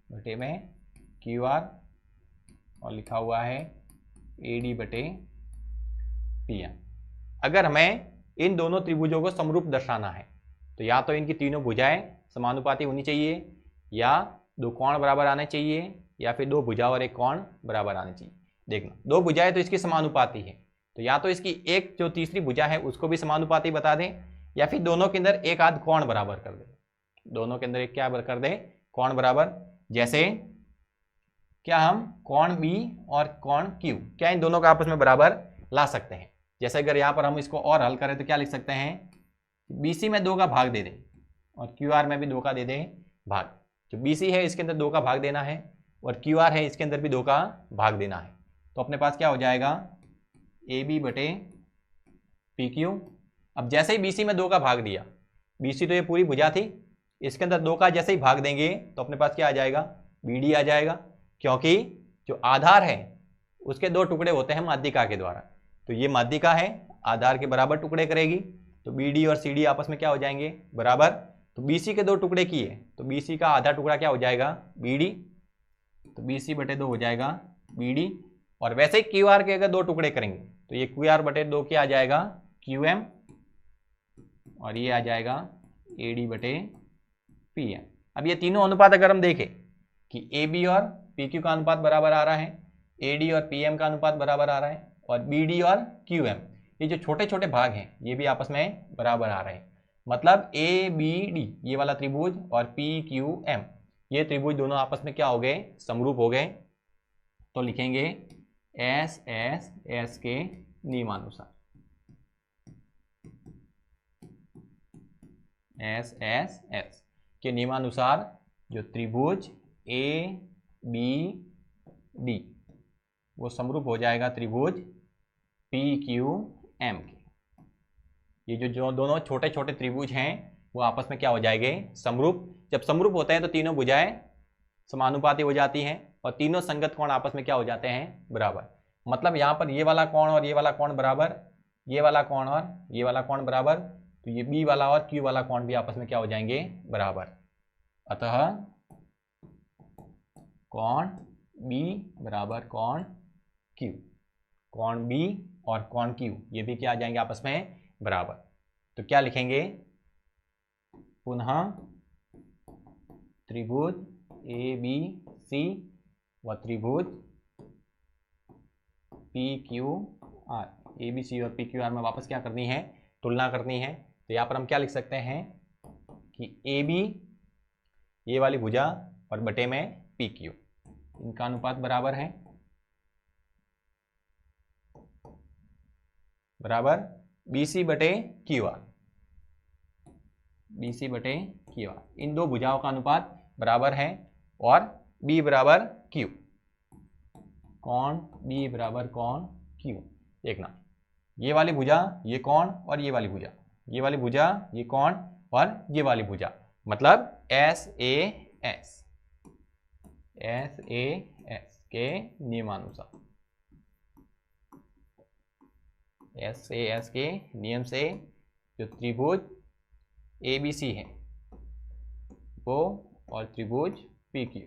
Speaker 1: बटे में QR और लिखा हुआ है AD बटे PM। अगर हमें इन दोनों त्रिभुजों को समरूप दर्शाना है तो या तो इनकी तीनों भुजाएं समानुपाती होनी चाहिए, या दो कोण बराबर आने चाहिए, या फिर दो भुजा और एक कोण बराबर आने चाहिए। देखना, दो भुजाएं तो इसकी समानुपाती है, तो या तो इसकी एक जो तीसरी भुजा है उसको भी समानुपाती बता दें, या फिर दोनों के अंदर एक आध कोण बराबर कर दें। दोनों के अंदर एक क्या कर दें, कोण बराबर। जैसे क्या हम कोण B और कोण Q, क्या इन दोनों का आपस में बराबर ला सकते हैं। जैसे अगर यहाँ पर हम इसको और हल करें तो क्या लिख सकते हैं, BC में 2 का भाग दे दें और QR में भी 2 का दे दें भाग। जो BC है इसके अंदर 2 का भाग देना है और QR है इसके अंदर भी 2 का भाग देना है। तो अपने पास क्या हो जाएगा, AB बटे PQ। अब जैसे ही BC में 2 का भाग दिया, BC तो ये पूरी भुजा थी, इसके अंदर 2 का जैसे ही भाग देंगे तो अपने पास क्या आ जाएगा, BD आ जाएगा, क्योंकि जो आधार है उसके 2 टुकड़े होते हैं माध्यिका के द्वारा। तो ये माध्यिका है, आधार के बराबर टुकड़े करेगी, तो BD और CD आपस में क्या हो जाएंगे, बराबर। तो BC के 2 टुकड़े किए तो BC का आधा टुकड़ा क्या हो जाएगा, BD, तो BC बटे 2 हो जाएगा BD। और वैसे ही QR के अगर 2 टुकड़े करेंगे तो ये QR बटे 2 क्या आ जाएगा, QM, और ये आ जाएगा AD बटे PM। अब ये तीनों अनुपात अगर हम देखें कि AB और PQ का अनुपात बराबर आ रहा है, AD और PM का अनुपात बराबर आ रहा है, और BD और QM, ये जो छोटे छोटे भाग हैं ये भी आपस में बराबर आ रहे हैं। मतलब ABD ये वाला त्रिभुज और PQM ये त्रिभुज दोनों आपस में क्या हो गए, समरूप हो गए। तो लिखेंगे SSS के नियमानुसार, SSS के नियमानुसार जो त्रिभुज ABD वो समरूप हो जाएगा त्रिभुज PQM के। ये जो दोनों छोटे छोटे त्रिभुज हैं वो आपस में क्या हो जाएंगे, समरूप। जब समरूप होते हैं तो तीनों भुजाएं समानुपाती हो जाती हैं और तीनों संगत कोण आपस में क्या हो जाते हैं, बराबर। मतलब यहाँ पर ये वाला कोण और ये वाला कोण बराबर, ये वाला कोण और ये वाला कोण बराबर, तो ये B वाला और Q वाला कोण भी आपस में क्या हो जाएंगे, बराबर। अतः कोण B बराबर कोण Q, कोण B और कोण Q ये भी क्या आ जाएंगे आपस में बराबर। तो क्या लिखेंगे, पुनः त्रिभुज ABC व त्रिभुज PQR, ABC और PQR में वापस क्या करनी है, तुलना करनी है। तो यहाँ पर हम क्या लिख सकते हैं कि AB ये वाली भुजा और बटे में PQ इनका अनुपात बराबर है, बराबर BC बटे QR, BC बटे QR, इन दो भुजाओं का अनुपात बराबर है। और B बराबर Q, कोण B बराबर कोण Q। देखना, ये वाली भुजा ये कोण और ये वाली भुजा, ये वाली भुजा ये कोण और ये वाली भुजा, मतलब SAS के नियमानुसार, SAS के नियम से जो त्रिभुज ABC है वो और त्रिभुज PQ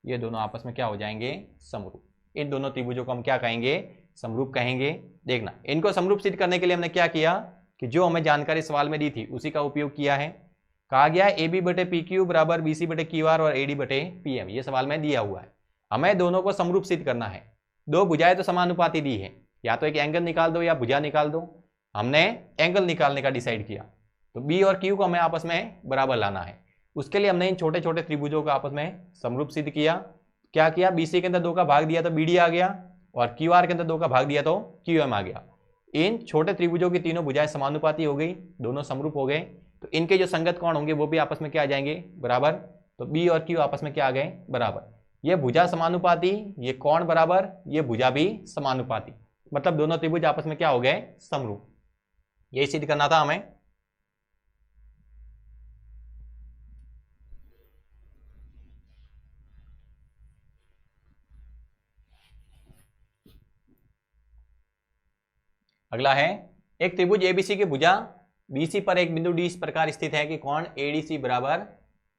Speaker 1: ये दोनों आपस में क्या हो जाएंगे, समरूप। इन दोनों त्रिभुजों को हम क्या कहेंगे, समरूप कहेंगे। देखना, इनको समरूप सिद्ध करने के लिए हमने क्या किया कि जो हमें जानकारी सवाल में दी थी उसी का उपयोग किया है। कहा गया AB बटे PQ बराबर BC बटे QR और AD बटे PM, ये सवाल में दिया हुआ है। हमें दोनों को समरूप सिद्ध करना है। दो भुजाएं तो समानुपाती दी है, या तो एक एंगल निकाल दो या भुजा निकाल दो। हमने एंगल निकालने का डिसाइड किया, तो B और Q को हमें आपस में बराबर लाना है। उसके लिए हमने इन छोटे छोटे त्रिभुजों को आपस में समरूप सिद्ध किया। क्या किया, BC के अंदर 2 का भाग दिया तो BD आ गया, और QR के अंदर 2 का भाग दिया तो QM आ गया। इन छोटे त्रिभुजों की तीनों भुजाएं समानुपाती हो गई, दोनों समरूप हो गए, तो इनके जो संगत कोण होंगे वो भी आपस में क्या आ जाएंगे, बराबर। तो B और Q आपस में क्या आ गए, बराबर। ये भुजा समानुपाती, ये कोण बराबर, ये भुजा भी समानुपाती, मतलब दोनों त्रिभुज आपस में क्या हो गए, समरूप। यही सिद्ध करना था हमें। अगला है, एक त्रिभुज ABC की भुजा BC पर एक बिंदु D इस प्रकार स्थित है कि कोण ADC बराबर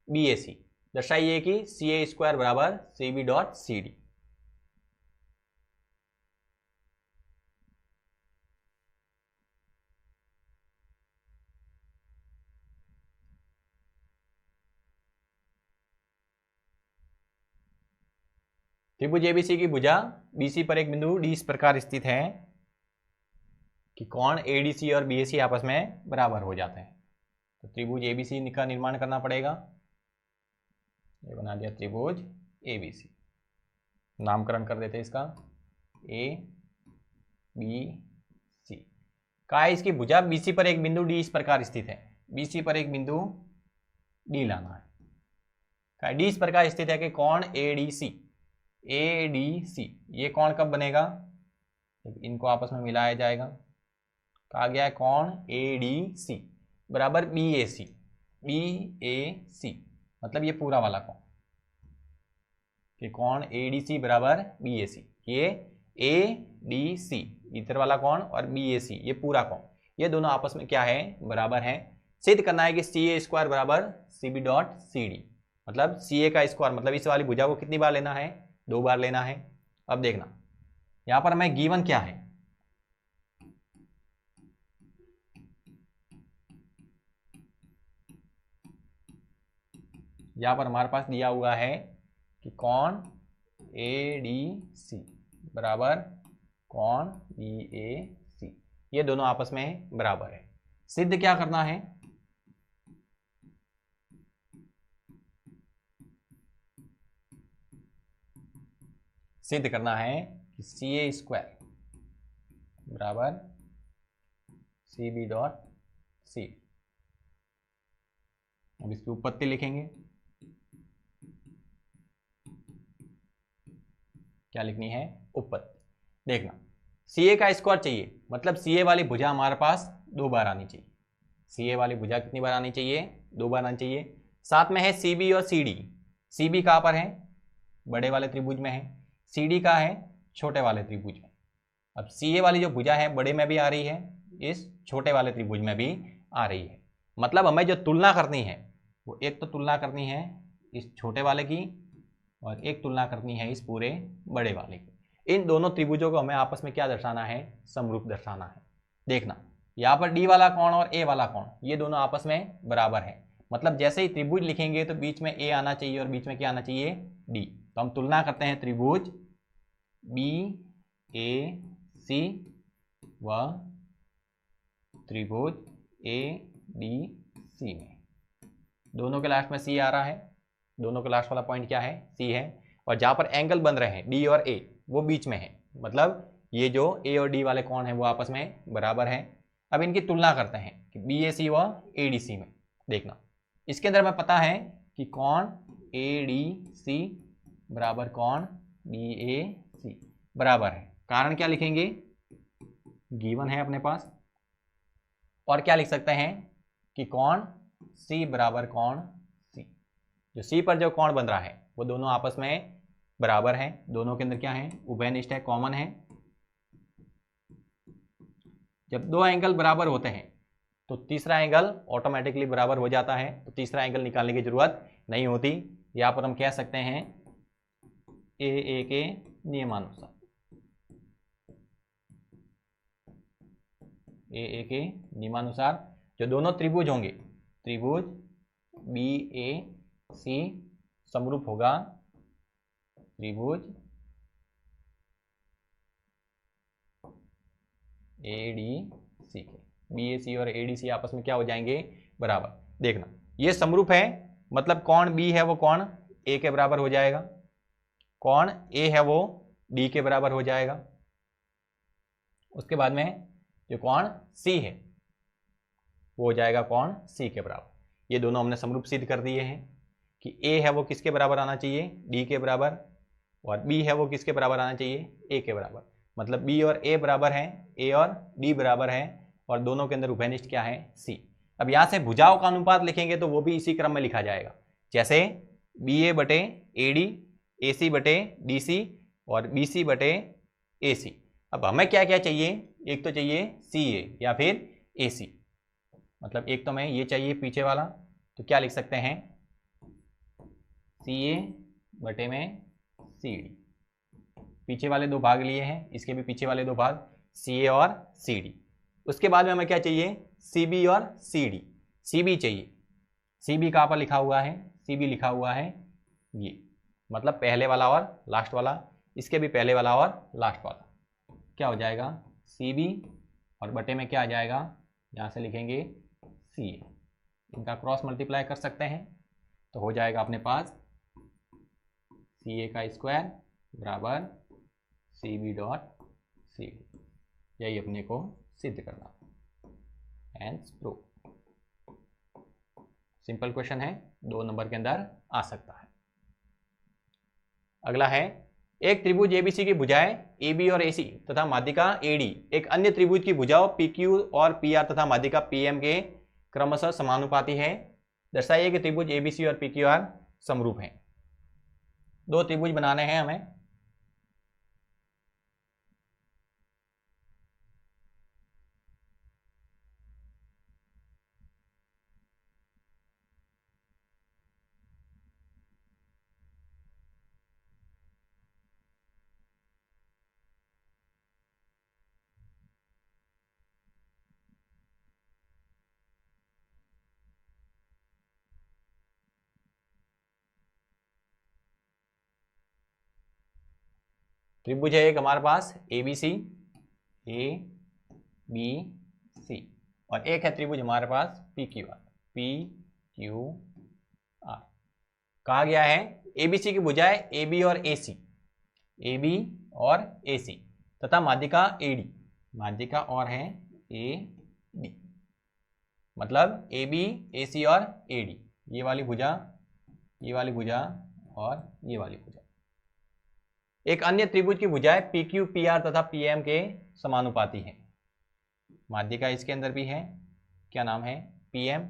Speaker 1: BAC। दर्शाइए कि CA² बराबर CB डॉट CD। त्रिभुज ABC की भुजा BC पर एक बिंदु D इस प्रकार स्थित है कि कोण ADC और BAC आपस में बराबर हो जाते हैं। तो त्रिभुज ABC का निर्माण करना पड़ेगा। ये बना दिया त्रिभुज ABC, नामकरण कर देते हैं इसका ABC। कहा है इसकी भुजा BC पर एक बिंदु D इस प्रकार स्थित है। BC पर एक बिंदु D लाना है। कहा D इस प्रकार स्थित है कि कोण ADC ये कोण कब बनेगा? इनको आपस में मिलाया जाएगा। कहा गया है कोण ADC बराबर BAC मतलब ये पूरा वाला कोण, कि कोण ADC बराबर BAC। ये ADC इधर वाला कोण और BAC ये पूरा कोण, ये दोनों आपस में क्या है? बराबर है। सिद्ध करना है कि CA² बराबर CB डॉट CD। मतलब CA का स्क्वायर मतलब इस वाली भुजा को कितनी बार लेना है? 2 बार लेना है। अब देखना यहां पर हमें गिवन क्या है? यहां पर हमारे पास दिया हुआ है कि कोण ADC बराबर कोण BAC, ये दोनों आपस में बराबर है। सिद्ध क्या करना है? सिद्ध करना है कि CA² बराबर CB डॉट C। अब इसकी उत्पत्ति लिखेंगे। क्या लिखनी है? उत्पत्ति। देखना CA का स्क्वायर चाहिए, मतलब CA वाली भुजा हमारे पास 2 बार आनी चाहिए। CA वाली भुजा कितनी बार आनी चाहिए? 2 बार आनी चाहिए। साथ में है CB और CD। CB कहाँ पर है? बड़े वाले त्रिभुज में है। CD का है छोटे वाले त्रिभुज में। अब CA वाली जो भुजा है बड़े में भी आ रही है, इस छोटे वाले त्रिभुज में भी आ रही है। मतलब हमें जो तुलना करनी है वो एक तो तुलना करनी है इस छोटे वाले की और एक तुलना करनी है इस पूरे बड़े वाले की। इन दोनों त्रिभुजों को हमें आपस में क्या दर्शाना है? समरूप दर्शाना है। देखना यहाँ पर D वाला कोण और A वाला कोण ये दोनों आपस में बराबर है। मतलब जैसे ही त्रिभुज लिखेंगे तो बीच में A आना चाहिए और बीच में क्या आना चाहिए? D। तो हम तुलना करते हैं त्रिभुज BAC व त्रिभुज ADC में। दोनों के लास्ट में C आ रहा है, दोनों के लास्ट वाला पॉइंट क्या है? C है। और जहां पर एंगल बन रहे हैं D और A वो बीच में है, मतलब ये जो A और D वाले कोण हैं वो आपस में बराबर हैं। अब इनकी तुलना करते हैं कि BAC व ADC में। देखना इसके अंदर हमें पता है कि कोण ADC बराबर कोण BAC बराबर है। कारण क्या लिखेंगे? गिवन है अपने पास। और क्या लिख सकते हैं कि कोण C बराबर कोण C। जो C पर जो कोण बन रहा है वो दोनों आपस में बराबर हैं। दोनों के अंदर क्या है? उभयनिष्ठ है, कॉमन है। जब 2 एंगल बराबर होते हैं तो तीसरा एंगल ऑटोमेटिकली बराबर हो जाता है, तो तीसरा एंगल निकालने की जरूरत नहीं होती। यहाँ पर हम कह सकते हैं AA के नियमानुसार, AA के नियमानुसार जो दोनों त्रिभुज होंगे, त्रिभुज BAC समरूप होगा त्रिभुज ADC के। BAC और ADC आपस में क्या हो जाएंगे? बराबर। देखना ये समरूप है, मतलब कोण B है वो कोण A के बराबर हो जाएगा, कोण A है वो D के बराबर हो जाएगा। उसके बाद में जो कोण C है वो हो जाएगा कोण C के बराबर। ये दोनों हमने समरूप सिद्ध कर दिए हैं कि A है वो किसके बराबर आना चाहिए? D के बराबर, और B है वो किसके बराबर आना चाहिए? A के बराबर। मतलब B और A बराबर हैं, A और D बराबर हैं, और दोनों के अंदर उभयनिष्ठ क्या है? C। अब यहाँ से भुजाओं का अनुपात लिखेंगे तो वो भी इसी क्रम में लिखा जाएगा, जैसे BA बटे AD, AC बटे DC और BC बटे AC। अब हमें क्या क्या चाहिए? एक तो चाहिए CA या फिर AC, मतलब एक तो हमें ये चाहिए पीछे वाला, तो क्या लिख सकते हैं? CA बटे में CD। पीछे वाले दो भाग लिए हैं, इसके भी पीछे वाले दो भाग CA और CD। उसके बाद में हमें क्या चाहिए, CB और CD। CB चाहिए, CB कहाँ पर लिखा हुआ है, CB लिखा हुआ है ये, मतलब पहले वाला और लास्ट वाला, इसके भी पहले वाला और लास्ट वाला। क्या हो जाएगा, CB और बटे में क्या आ जाएगा, यहाँ से लिखेंगे CA। इनका क्रॉस मल्टीप्लाई कर सकते हैं तो हो जाएगा अपने पास CA का स्क्वायर बराबर CB डॉट CD। यही अपने को सिद्ध करना, हेंस प्रूव। सिंपल क्वेश्चन है, 2 नंबर के अंदर आ सकता है। अगला है, एक त्रिभुज ABC की भुजाएं AB और AC तथा माध्यिका AD एक अन्य त्रिभुज की भुजाओं PQ और PR तथा माध्यिका PM के क्रमशः समानुपाती है। दर्शाइए कि त्रिभुज ABC और PQR समरूप हैं। 2 त्रिभुज बनाने हैं हमें। त्रिभुज है एक हमारे पास ABC ABC और एक है त्रिभुज हमारे पास PQR PQR। कहा गया है ABC की भुजाएं AB और AC तथा माध्यिका AD, माध्यिका और है AD, मतलब AB AC और AD, ये वाली भुजा और ये वाली भुजा। एक अन्य त्रिभुज की भुजाएं PQ PR तथा PM के समानुपाती हैं। माध्यिका इसके अंदर भी है, क्या नाम है, PM।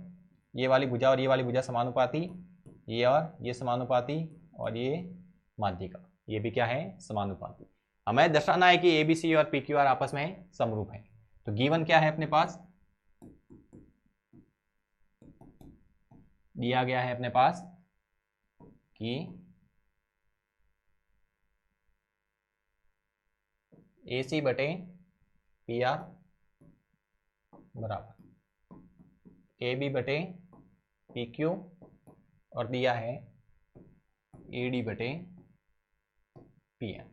Speaker 1: ये वाली भुजा और ये वाली भुजा समानुपाती, ये और ये समानुपाती, और ये माध्यिका ये भी क्या है, समानुपाती। हमें दर्शाना है कि ABC और PQR आपस में समरूप हैं। तो गिवन क्या है अपने पास, दिया गया है अपने पास कि AC बटे PR बराबर AB बटे PQ और दिया है AD बटे PM।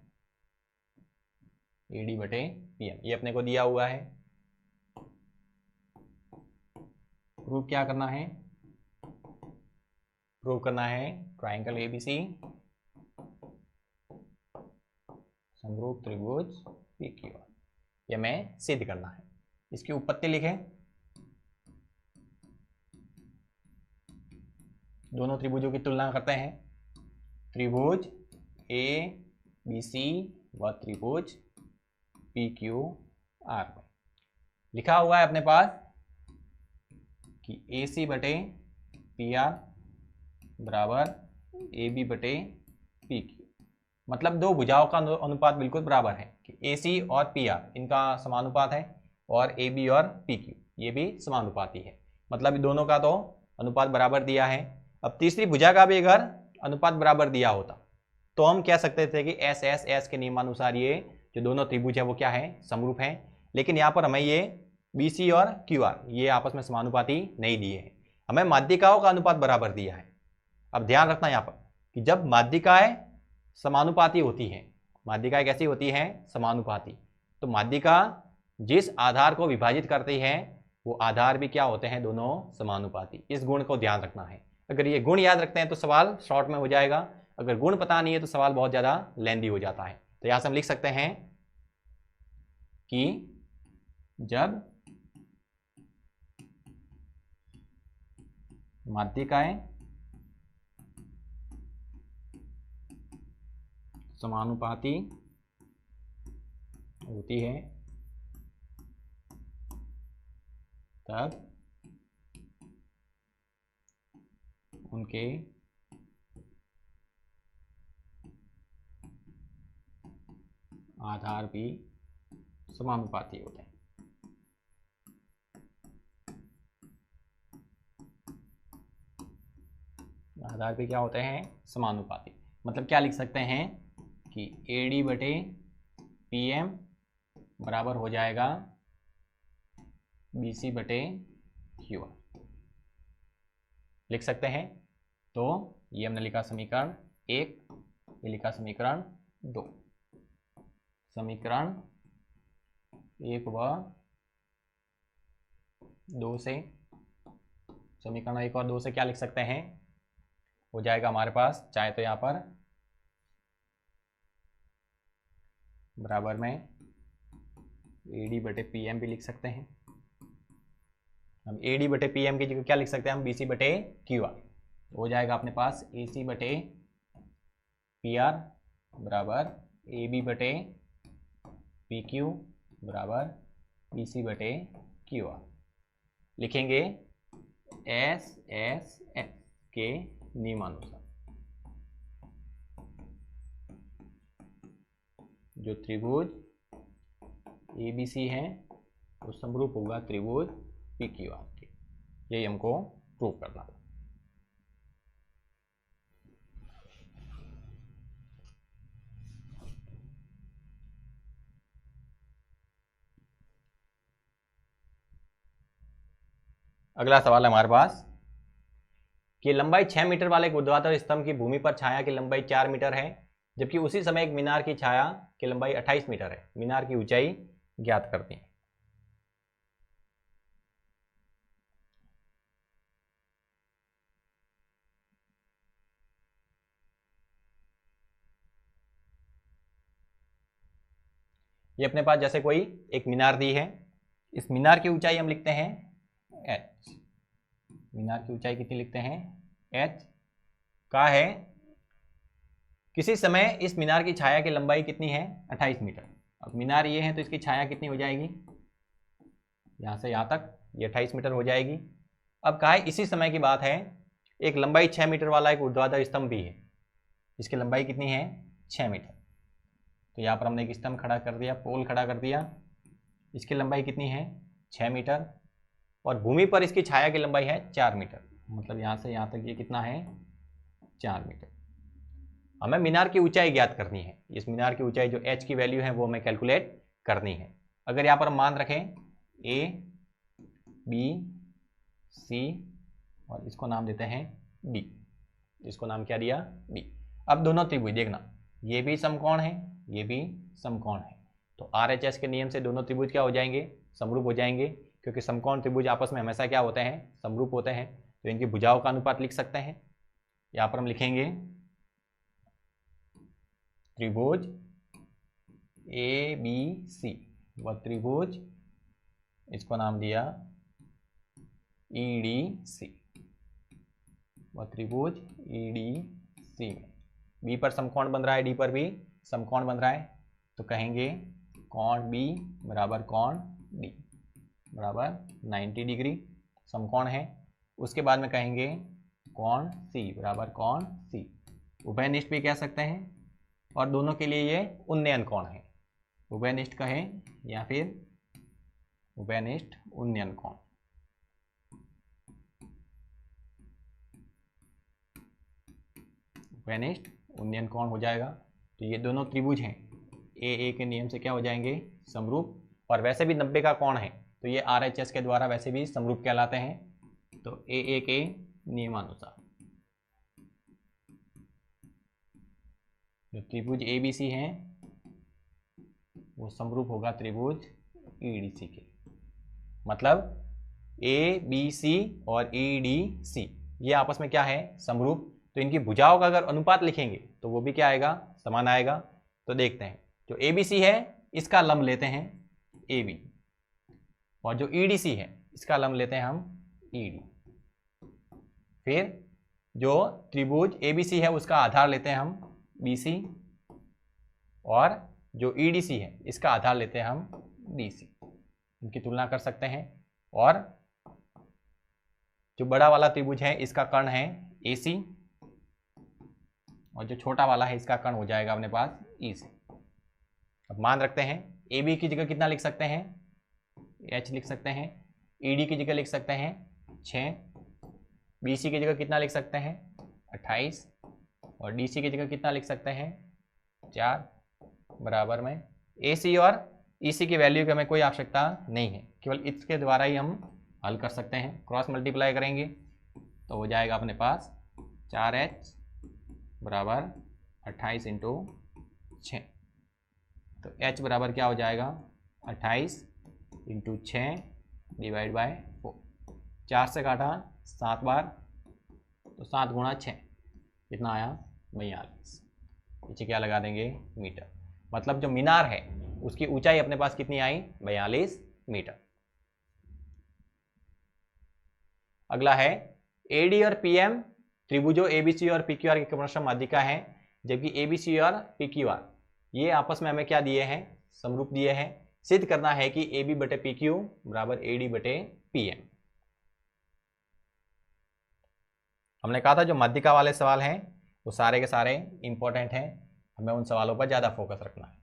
Speaker 1: AD बटे PM ये अपने को दिया हुआ है। प्रूव क्या करना है, प्रूव करना है ट्राइंगल ABC समरूप त्रिभुज PQR, ये हमें सिद्ध करना है। इसकी उत्पत्ति लिखें, दोनों त्रिभुजों की तुलना करते हैं। त्रिभुज ABC व त्रिभुज PQR में लिखा हुआ है अपने पास कि AC बटे PR बराबर AB बटे PQ, मतलब दो भुजाओं का अनुपात बिल्कुल बराबर है कि AC और PR इनका समानुपात है और AB और PQ ये भी समानुपाती है, मतलब दोनों का तो अनुपात बराबर दिया है। अब तीसरी भुजा का भी अगर अनुपात बराबर दिया होता तो हम कह सकते थे कि S के नियमानुसार ये जो दोनों त्रिभुज है वो क्या है, समरूप हैं। लेकिन यहाँ पर हमें ये BC और QR ये आपस में समानुपाती नहीं दिए हैं, हमें माध्यिकाओं का अनुपात बराबर दिया है। अब ध्यान रखना यहाँ पर कि जब माध्यिकाएं समानुपाती होती हैं, माध्यिकाएं कैसी होती हैं, समानुपाती, तो माध्यिका जिस आधार को विभाजित करती है वो आधार भी क्या होते हैं, दोनों समानुपाती। इस गुण को ध्यान रखना है। अगर ये गुण याद रखते हैं तो सवाल शॉर्ट में हो जाएगा, अगर गुण पता नहीं है तो सवाल बहुत ज़्यादा लेंदी हो जाता है। तो यहाँ से हम लिख सकते हैं कि जब माध्यिकाएं समानुपाती होती है तब उनके आधार भी समानुपाती होते हैं। आधार पे क्या होते हैं, समानुपाती। मतलब क्या लिख सकते हैं कि AD/PM बराबर हो जाएगा BC/QR, लिख सकते हैं। तो ये हमने लिखा समीकरण 1, ये लिखा समीकरण 2। समीकरण 1 व 2 से, समीकरण 1 और 2 से क्या लिख सकते हैं, हो जाएगा हमारे पास, चाहे तो यहाँ पर बराबर में AD/PM भी लिख सकते हैं। हम AD/PM की जगह क्या लिख सकते हैं, हम BC/QR। हो जाएगा अपने पास AC/PR बराबर AB/PQ बराबर BC/QR। लिखेंगे SSS के नियमानुसार जो त्रिभुज ABC है वो समरूप होगा त्रिभुज PQR के। यही हमको प्रूव करना था। अगला सवाल है हमारे पास कि लंबाई 6 मीटर वाले एक ऊर्ध्वाधर स्तंभ की भूमि पर छाया की लंबाई 4 मीटर है, जबकि उसी समय एक मीनार की छाया की लंबाई 28 मीटर है। मीनार की ऊंचाई ज्ञात करते हैं। ये अपने पास जैसे कोई एक मीनार दी है, इस मीनार की ऊंचाई हम लिखते हैं h। मीनार की ऊंचाई कितनी लिखते हैं, h का है। किसी समय इस मीनार की छाया की लंबाई कितनी है, 28 मीटर। अब मीनार ये है तो इसकी छाया कितनी हो जाएगी, यहाँ से यहाँ तक ये 28 मीटर हो जाएगी। अब कहा है इसी समय की बात है, एक लंबाई 6 मीटर वाला एक ऊर्ध्वाधर स्तंभ भी है, इसकी लंबाई कितनी है, 6 मीटर। तो यहाँ पर हमने एक स्तंभ खड़ा कर दिया, पोल खड़ा कर दिया, इसकी लंबाई कितनी है, 6 मीटर, और भूमि पर इसकी छाया की लंबाई है 4 मीटर। मतलब यहाँ से यहाँ तक ये कितना है, 4 मीटर। हमें मीनार की ऊंचाई ज्ञात करनी है। इस मीनार की ऊंचाई जो h की वैल्यू है वो हमें कैलकुलेट करनी है। अगर यहाँ पर हम मान रखें A B C और इसको नाम देते हैं D, इसको नाम क्या दिया, B। अब दोनों त्रिभुज देखना, ये भी समकोण है, ये भी समकोण है, तो RHS के नियम से दोनों त्रिभुज क्या हो जाएंगे, समरूप हो जाएंगे, क्योंकि समकोण त्रिभुज आपस में हमेशा क्या होते हैं, समरूप होते हैं। तो इनकी भुजाओं का अनुपात लिख सकते हैं। यहाँ पर हम लिखेंगे त्रिभुज ABC व त्रिभुज, इसको नाम दिया EDC, व त्रिभुज EDC में B पर समकोण बन रहा है, D पर भी समकोण बन रहा है, तो कहेंगे कोण B बराबर कोण D बराबर 90 डिग्री, समकोण है। उसके बाद में कहेंगे कोण C बराबर कोण C, उभयनिष्ठ भी कह सकते हैं, और दोनों के लिए ये उन्नयन कोण है, उभयनिष्ठ कहें या फिर उभयनिष्ठ उन्नयन कोण। उभयनिष्ठ उन्नयन कोण हो जाएगा। तो ये दोनों त्रिभुज हैं, ए के नियम से क्या हो जाएंगे, समरूप, और वैसे भी 90 का कोण है तो ये RHS के द्वारा वैसे भी समरूप कहलाते हैं। तो ए के नियमानुसार जो त्रिभुज ABC हैं वो समरूप होगा त्रिभुज EDC के। मतलब ABC और EDC ये आपस में क्या है, समरूप। तो इनकी भुजाओं का अगर अनुपात लिखेंगे तो वो भी क्या आएगा, समान आएगा। तो देखते हैं, जो ABC है इसका लंब लेते हैं AB, और जो EDC है इसका लंब लेते हैं हम ED। फिर जो त्रिभुज ABC है उसका आधार लेते हैं हम BC, और जो EDC है इसका आधार लेते हैं हम DC। इनकी तुलना कर सकते हैं, और जो बड़ा वाला त्रिभुज है इसका कर्ण है AC, और जो छोटा वाला है इसका कर्ण हो जाएगा अपने पास EC। अब मान रखते हैं AB की जगह कितना लिख सकते हैं, H लिख सकते हैं, ED की जगह लिख सकते हैं 6, BC की जगह कितना लिख सकते हैं 28 और DC की जगह कितना लिख सकते हैं 4 बराबर में AC और EC की वैल्यू की हमें कोई आवश्यकता नहीं है, केवल इसके द्वारा ही हम हल कर सकते हैं। क्रॉस मल्टीप्लाई करेंगे तो हो जाएगा अपने पास 4H बराबर 28 इंटू 6। तो H बराबर क्या हो जाएगा 28 इंटू 6 डिवाइड बाय 4। 4 से काटा 7 बार तो 7 गुणा 6 कितना आया 42। नीचे क्या लगा देंगे मीटर। मतलब जो मीनार है उसकी ऊंचाई अपने पास कितनी आई 42 मीटर। अगला है AD और PM त्रिभुजों ABC और PQR की क्रमशः माध्यिका है, जबकि ABC और PQR ये आपस में हमें क्या दिए हैं समरूप दिए हैं। सिद्ध करना है कि AB बटे PQ बराबर AD बटे PM। हमने कहा था जो माध्यिका वाले सवाल हैं वो सारे के सारे इंपॉर्टेंट हैं, हमें उन सवालों पर ज्यादा फोकस रखना है।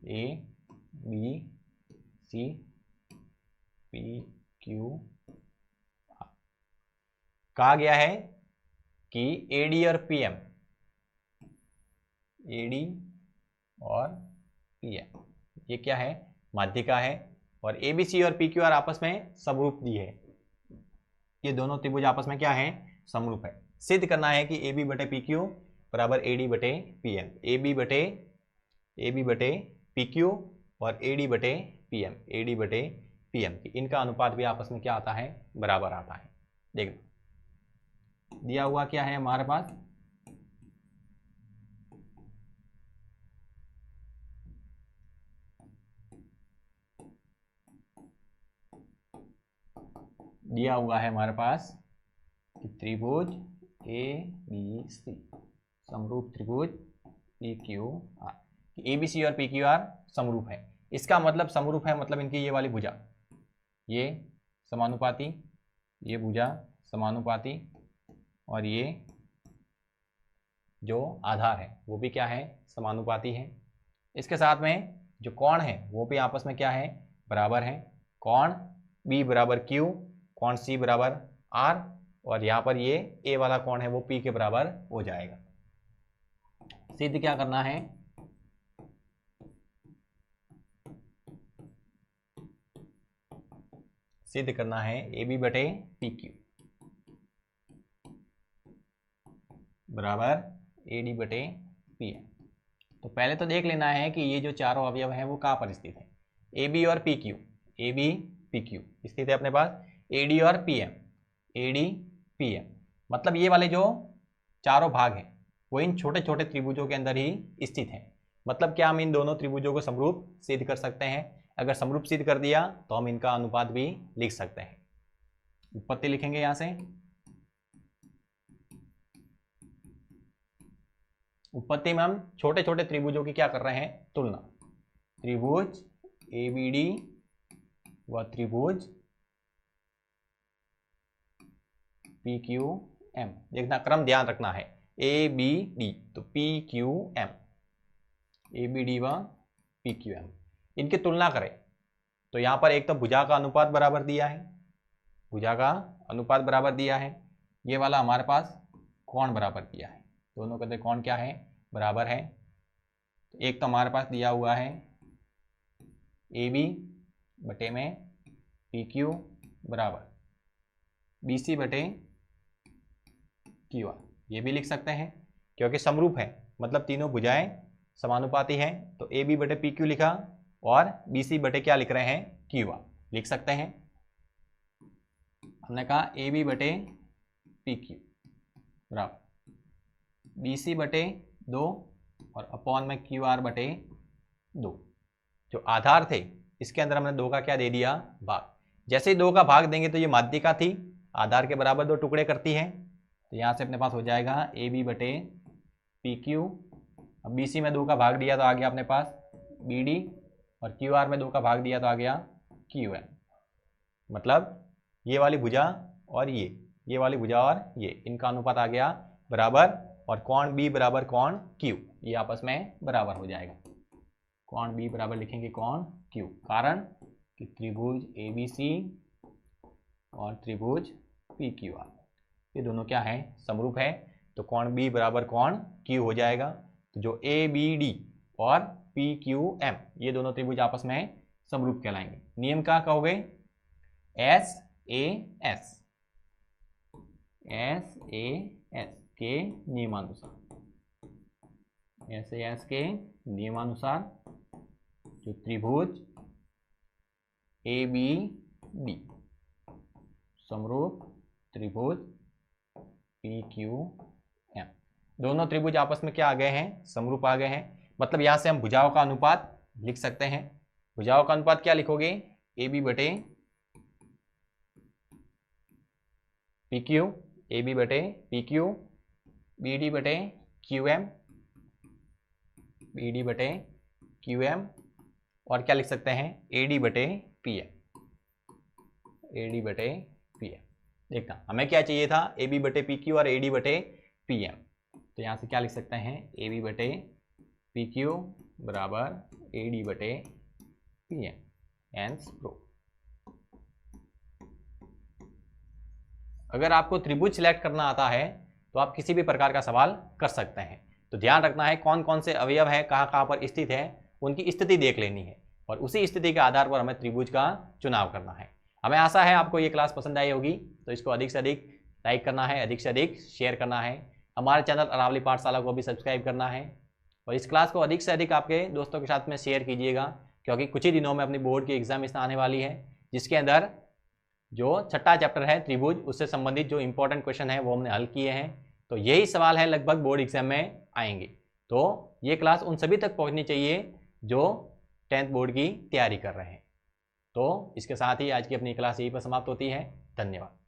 Speaker 1: ABCPQ कहा गया है कि AD और PM ये क्या है माध्यिका है, और ABC और PQR आपस में समरूप दी है। ये दोनों त्रिभुज आपस में क्या है समरूप है। सिद्ध करना है कि AB बटे PQ बराबर AD बटे PM। AB बटे PQ और AD बटे PM इनका अनुपात भी आपस में क्या आता है बराबर आता है। देखना दिया हुआ क्या है हमारे पास दिया हुआ है हमारे पास कि त्रिभुज ABC समरूप त्रिभुज PQR। ABC और PQR समरूप है, इसका मतलब समरूप है मतलब इनकी ये वाली भुजा ये समानुपाती, ये भुजा समानुपाती, और ये जो आधार है वो भी क्या है समानुपाती है। इसके साथ में जो कोण है वो भी आपस में क्या है बराबर है। कोण B बराबर Q, कोण C बराबर R, और यहाँ पर ये A वाला कोण है वो P के बराबर हो जाएगा। सिद्ध क्या करना है सिद्ध करना है AB बटे PQ बराबर AD बटे PM। तो पहले तो देख लेना है कि ये जो चारों अवयव हैं वो कहाँ पर स्थित है। AB और PQ, AB PQ स्थित है अपने पास AD और PM, AD PM। मतलब ये वाले जो चारों भाग हैं वो इन छोटे छोटे त्रिभुजों के अंदर ही स्थित हैं। मतलब क्या हम इन दोनों त्रिभुजों को समरूप सिद्ध कर सकते हैं। अगर समरूप सिद्ध कर दिया तो हम इनका अनुपात भी लिख सकते हैं। उत्पत्ति लिखेंगे यहां से। उत्पत्ति में हम छोटे छोटे त्रिभुजों की क्या कर रहे हैं तुलना। त्रिभुज ABD व त्रिभुज PQM। देखना क्रम ध्यान रखना है ABD तो PQM, ABD व PQM इनकी तुलना करें तो यहां पर एक तो भुजा का अनुपात बराबर दिया है, भुजा का अनुपात बराबर दिया है, ये वाला हमारे पास कोण बराबर दिया है। दोनों के कोण क्या है बराबर है। एक तो हमारे पास दिया हुआ है AB बटे में PQ बराबर BC बटे QR, ये भी लिख सकते हैं क्योंकि समरूप है मतलब तीनों भुजाएं समानुपाती हैं। तो AB बटे PQ लिखा और BC बटे क्या लिख रहे हैं QR लिख सकते हैं। हमने कहा AB बटे PQ बराबर BC बटे 2 और अपॉन में QR बटे 2। जो आधार थे इसके अंदर हमने 2 का क्या दे दिया भाग। जैसे ही 2 का भाग देंगे तो ये माध्यिका थी आधार के बराबर 2 टुकड़े करती है। तो यहाँ से अपने पास हो जाएगा AB बटे PQ। अब BC में 2 का भाग दिया तो आ गया अपने पास BD, और QR में 2 का भाग दिया तो आ गया QM। मतलब ये वाली भुजा और ये वाली भुजा और ये इनका अनुपात आ गया बराबर और कोण बी बराबर कोण क्यू, ये आपस में बराबर हो जाएगा। कोण बी बराबर लिखेंगे कोण क्यू, कारण कि त्रिभुज ABC और त्रिभुज PQR ये दोनों क्या है, समरूप है। तो कोण B बराबर कोण Q हो जाएगा। तो जो ABD और PQM ये दोनों त्रिभुज आपस में समरूप कहलाएंगे। नियम क्या कहोगे, SAS के नियमानुसार, SAS के नियमानुसार जो त्रिभुज ABD समरूप त्रिभुज PQM, दोनों त्रिभुज आपस में क्या आ गए हैं, समरूप आ गए हैं। मतलब यहां से हम भुजाओं का अनुपात लिख सकते हैं। भुजाओं का अनुपात क्या लिखोगे, AB बटे PQ, AB बटे PQ, BD बटे QM, BD बटे QM, और क्या लिख सकते हैं, AD बटे PM, AD बटे PM। देखना हमें क्या चाहिए था, AB बटे PQ और AD बटे PM। तो यहाँ से क्या लिख सकते हैं, AB बटे PQ बराबर AD बटे PM। Hence prove. अगर आपको त्रिभुज सिलेक्ट करना आता है तो आप किसी भी प्रकार का सवाल कर सकते हैं। तो ध्यान रखना है कौन कौन से अवयव है, कहाँ कहाँ पर स्थित है, उनकी स्थिति देख लेनी है और उसी स्थिति के आधार पर हमें त्रिभुज का चुनाव करना है। हमें आशा है आपको ये क्लास पसंद आई होगी। तो इसको अधिक से अधिक लाइक करना है, अधिक से अधिक शेयर करना है। हमारे चैनल अरावली पाठशाला को भी सब्सक्राइब करना है और इस क्लास को अधिक से अधिक आपके दोस्तों के साथ में शेयर कीजिएगा, क्योंकि कुछ ही दिनों में अपनी बोर्ड की एग्जाम इसमें आने वाली है, जिसके अंदर जो छठा चैप्टर है त्रिभुज, उससे संबंधित जो इंपॉर्टेंट क्वेश्चन है वो हमने हल किए हैं। तो यही सवाल है लगभग बोर्ड एग्जाम में आएंगे। तो ये क्लास उन सभी तक पहुंचनी चाहिए जो 10th बोर्ड की तैयारी कर रहे हैं। तो इसके साथ ही आज की अपनी क्लास यहीं पर समाप्त होती है। धन्यवाद।